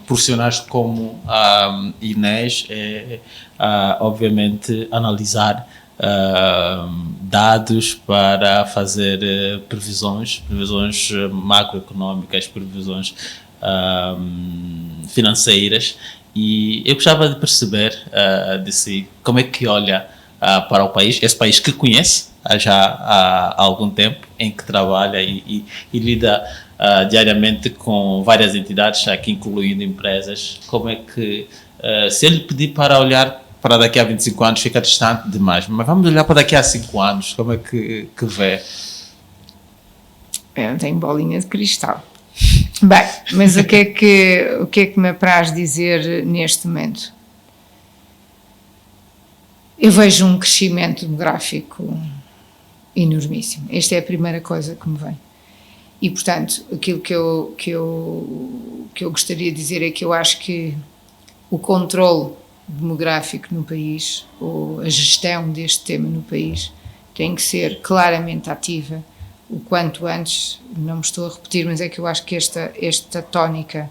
profissionais como a Inês é, obviamente, analisar dados para fazer previsões macroeconómicas, previsões financeiras, e eu gostava de perceber de si como é que olha para o país, esse país que conhece já há algum tempo, em que trabalha e lida diariamente com várias entidades, aqui incluindo empresas. Como é que, se ele pedir para olhar para daqui a 25 anos, fica distante demais, mas vamos olhar para daqui a 5 anos, como é que vê? Eu não tenho bolinha de cristal. Bem, mas o que é que me apraz dizer neste momento? Eu vejo um crescimento demográfico enormíssimo. Esta é a primeira coisa que me vem. E, portanto, aquilo que eu gostaria de dizer é que eu acho que o controle demográfico no país, ou a gestão deste tema no país, tem que ser claramente ativa, o quanto antes. Não me estou a repetir, mas é que eu acho que esta tónica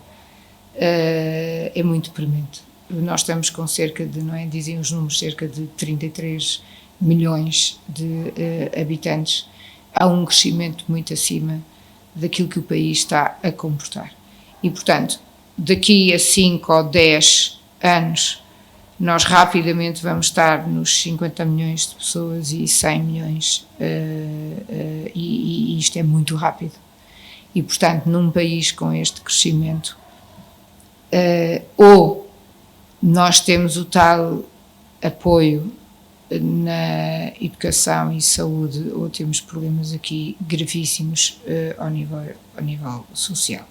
é muito premente. Nós estamos com cerca de, não é, dizem os números, cerca de 33 milhões de habitantes. Há um crescimento muito acima daquilo que o país está a comportar. E, portanto, daqui a 5 ou 10 anos, nós rapidamente vamos estar nos 50 milhões de pessoas e 100 milhões, e isto é muito rápido. E, portanto, num país com este crescimento, ou nós temos o tal apoio na educação e saúde, ou temos problemas aqui gravíssimos ao nível social.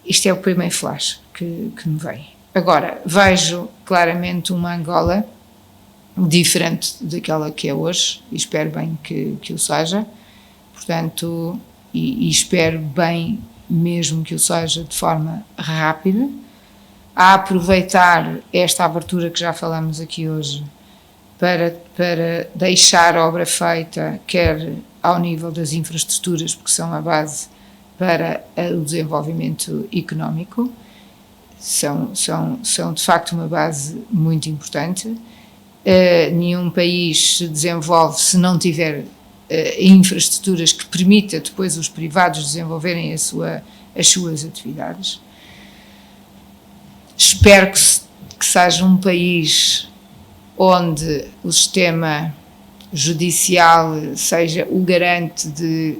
Isto é o primeiro flash que me vem. Agora, vejo claramente uma Angola diferente daquela que é hoje, e espero bem que o seja, portanto, e espero bem mesmo que o seja de forma rápida, a aproveitar esta abertura que já falamos aqui hoje, para deixar a obra feita, quer ao nível das infraestruturas, porque são a base para o desenvolvimento económico, são de facto uma base muito importante. Nenhum país se desenvolve se não tiver infraestruturas que permita depois os privados desenvolverem as suas atividades. Espero que seja um país onde o sistema judicial seja o garante de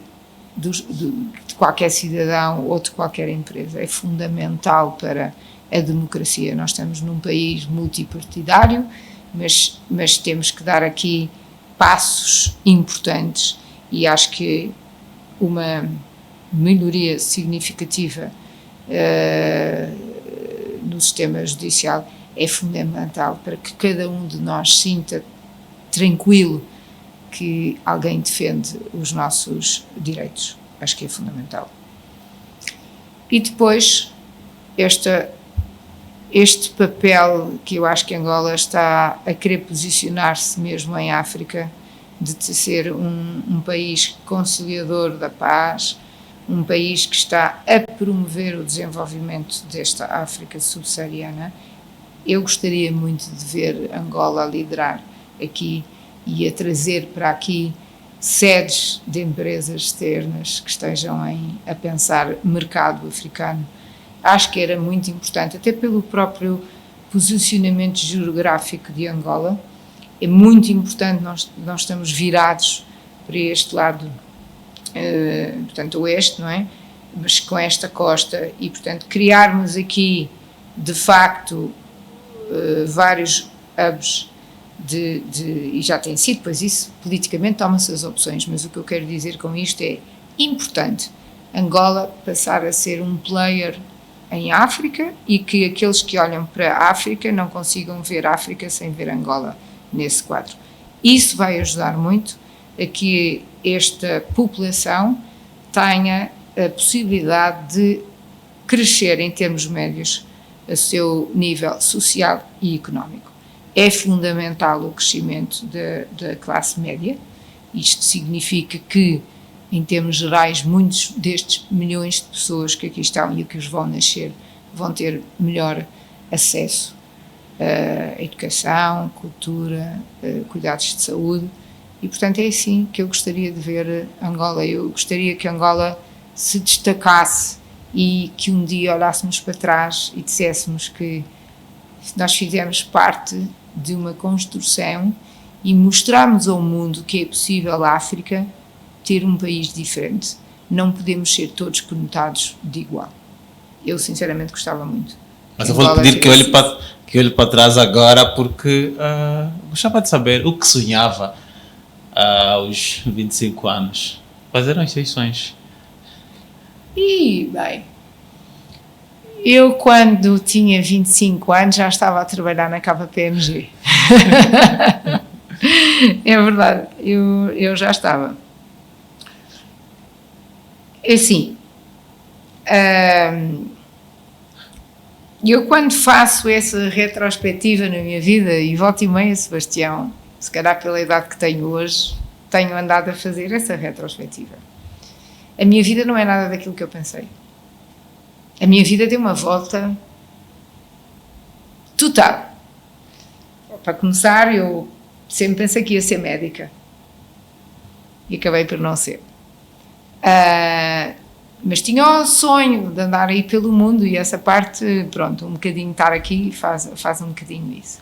qualquer cidadão ou de qualquer empresa. É fundamental para a democracia. Nós estamos num país multipartidário, mas temos que dar aqui passos importantes, e acho que uma melhoria significativa no sistema judicial é fundamental para que cada um de nós sinta tranquilo que alguém defende os nossos direitos. Acho que é fundamental. E depois, este papel que eu acho que Angola está a querer posicionar-se mesmo em África, de ser um país conciliador da paz, um país que está a promover o desenvolvimento desta África subsaariana. Eu gostaria muito de ver Angola a liderar aqui e a trazer para aqui sedes de empresas externas que estejam a pensar mercado africano. Acho que era muito importante, até pelo próprio posicionamento geográfico de Angola. É muito importante, nós estamos virados para este lado, portanto, oeste, não é? Mas com esta costa, e, portanto, criarmos aqui, de facto, vários hubs e já tem sido, pois isso, politicamente toma-se as opções, mas o que eu quero dizer com isto é importante Angola passar a ser um player em África, e que aqueles que olham para a África não consigam ver a África sem ver Angola nesse quadro. Isso vai ajudar muito a que esta população tenha a possibilidade de crescer em termos médios a seu nível social e económico. É fundamental o crescimento da classe média. Isto significa que, em termos gerais, muitos destes milhões de pessoas que aqui estão e que os vão nascer vão ter melhor acesso a educação, cultura, cuidados de saúde, e, portanto, é assim que eu gostaria de ver Angola. Eu gostaria que Angola se destacasse e que um dia olhássemos para trás e disséssemos que nós fizemos parte de uma construção e mostramos ao mundo que é possível a África ter um país diferente. Não podemos ser todos conotados de igual. Eu, sinceramente, gostava muito. Mas eu vou pedir que olhe para trás agora, porque gostava de saber o que sonhava aos 25 anos. Quais eram as seus sonhos? E, bem, eu quando tinha 25 anos já estava a trabalhar na KPMG. É verdade, eu já estava. É assim, eu quando faço essa retrospectiva na minha vida, e volta e meia, Sebastião, se calhar pela idade que tenho hoje, tenho andado a fazer essa retrospectiva. A minha vida não é nada daquilo que eu pensei. A minha vida deu uma volta total. Para começar, eu sempre pensei que ia ser médica. E acabei por não ser. Mas tinha o sonho de andar aí pelo mundo e essa parte, pronto, um bocadinho estar aqui faz um bocadinho isso.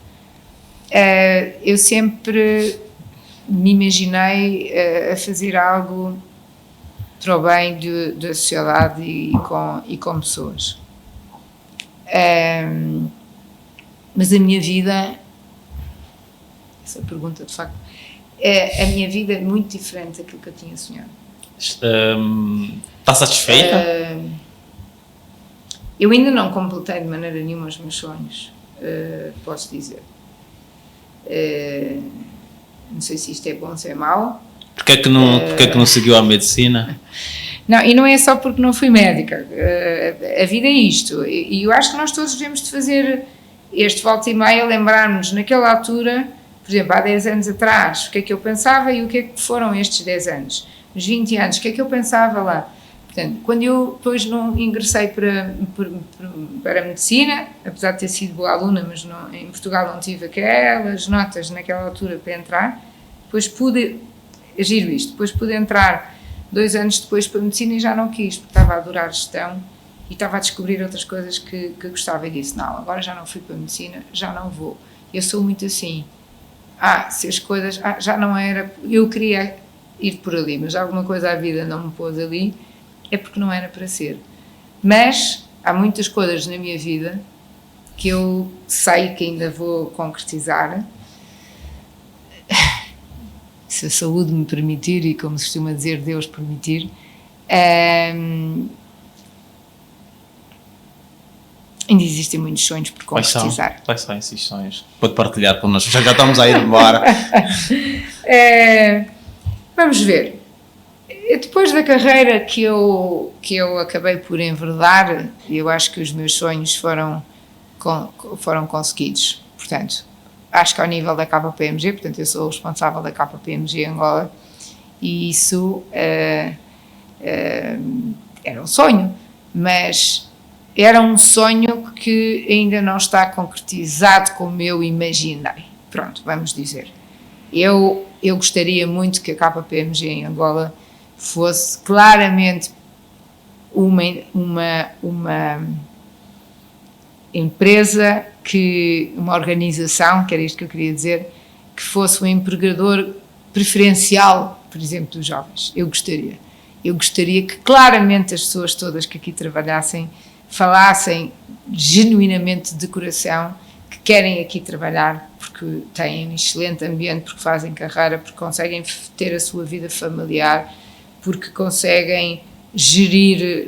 Eu sempre me imaginei a fazer algo para o bem da sociedade e com pessoas. Mas a minha vida, essa pergunta de facto, a minha vida é muito diferente daquilo que eu tinha sonhado. Está satisfeita? Eu ainda não completei de maneira nenhuma os meus sonhos, posso dizer. Não sei se isto é bom ou se é mau. Porquê é que não seguiu a medicina? Não, e não é só porque não fui médica. A vida é isto. E eu acho que nós todos devemos de fazer este volta e meia, lembrarmos naquela altura, por exemplo, há 10 anos atrás, o que é que eu pensava e o que é que foram estes 10 anos. Nos 20 anos, o que é que eu pensava lá? Portanto, quando eu depois não ingressei para a medicina, apesar de ter sido boa aluna, mas em Portugal não tive aquelas notas naquela altura para entrar, depois pude entrar 2 anos depois para a medicina e já não quis, porque estava a adorar gestão e estava a descobrir outras coisas que gostava e disse, não, agora já não fui para a medicina, já não vou. Eu sou muito assim, se as coisas, já não era, eu queria ir por ali, mas alguma coisa a vida não me pôs ali, é porque não era para ser. Mas há muitas coisas na minha vida que eu sei que ainda vou concretizar, se a saúde me permitir e, como se costuma dizer, Deus permitir. Ainda existem muitos sonhos por concretizar. Quais são esses sonhos? Pode partilhar connosco, já estamos a ir embora. Vamos ver. Depois da carreira que eu acabei por enverdar, eu acho que os meus sonhos foram conseguidos. Portanto, acho que ao nível da KPMG, portanto eu sou responsável da KPMG Angola, e isso era um sonho, mas era um sonho que ainda não está concretizado como eu imaginei. Pronto, vamos dizer. Eu gostaria muito que a KPMG em Angola fosse claramente uma empresa, uma organização, que era isto que eu queria dizer, que fosse um empregador preferencial, por exemplo, dos jovens. Eu gostaria que claramente as pessoas todas que aqui trabalhassem falassem genuinamente de coração que querem aqui trabalhar porque têm um excelente ambiente, porque fazem carreira, porque conseguem ter a sua vida familiar, porque conseguem gerir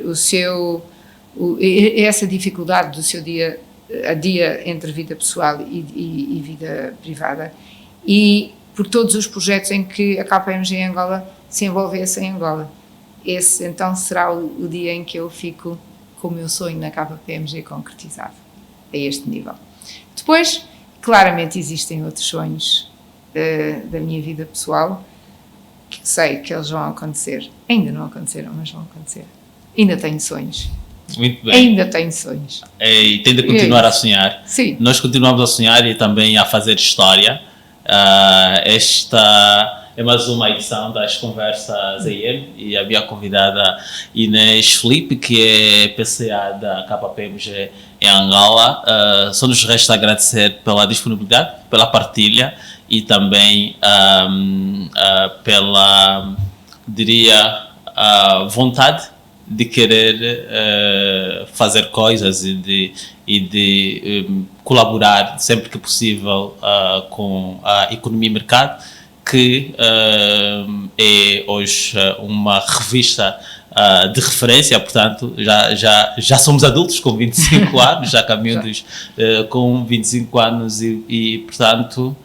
essa dificuldade do seu dia a dia entre vida pessoal e vida privada, e por todos os projetos em que a KPMG em Angola se envolvesse em Angola. Esse então será o dia em que eu fico com o meu sonho na KPMG concretizado, a este nível. Depois, claramente existem outros sonhos da minha vida pessoal, que sei que eles vão acontecer. Ainda não aconteceram, mas vão acontecer. Ainda tenho sonhos. Muito bem. Ainda tenho sonhos. E tem de continuar a sonhar. Sim. Nós continuamos a sonhar e também a fazer história. Esta é mais uma edição das Conversas AM e a minha convidada Inês Felipe, que é PCA da KPMG em Angola. Só nos resta agradecer pela disponibilidade, pela partilha e também pela, diria, vontade de querer fazer coisas e de colaborar sempre que possível com a economia e mercado, que é hoje uma revista de referência. Portanto, já somos adultos com 25 anos, já caminhamos com 25 anos e portanto,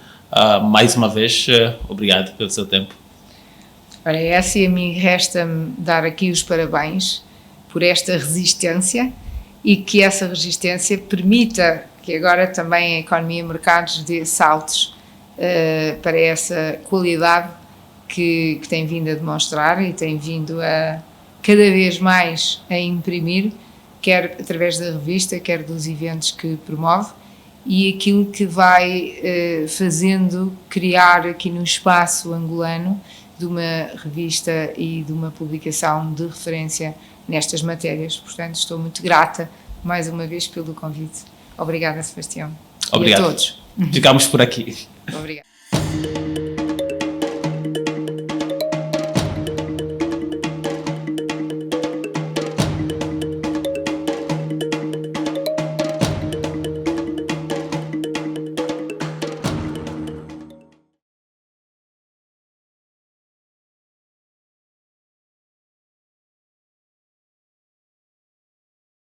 mais uma vez, obrigado pelo seu tempo. Ora, essa e a mim resta-me dar aqui os parabéns por esta resistência e que essa resistência permita que agora também a economia e mercados dê saltos para essa qualidade que tem vindo a demonstrar e tem vindo a cada vez mais a imprimir, quer através da revista, quer dos eventos que promove, e aquilo que vai fazendo criar aqui no espaço angolano de uma revista e de uma publicação de referência nestas matérias. Portanto, estou muito grata mais uma vez pelo convite. Obrigada, Sebastião. Obrigado. E a todos. Ficamos por aqui. Obrigada.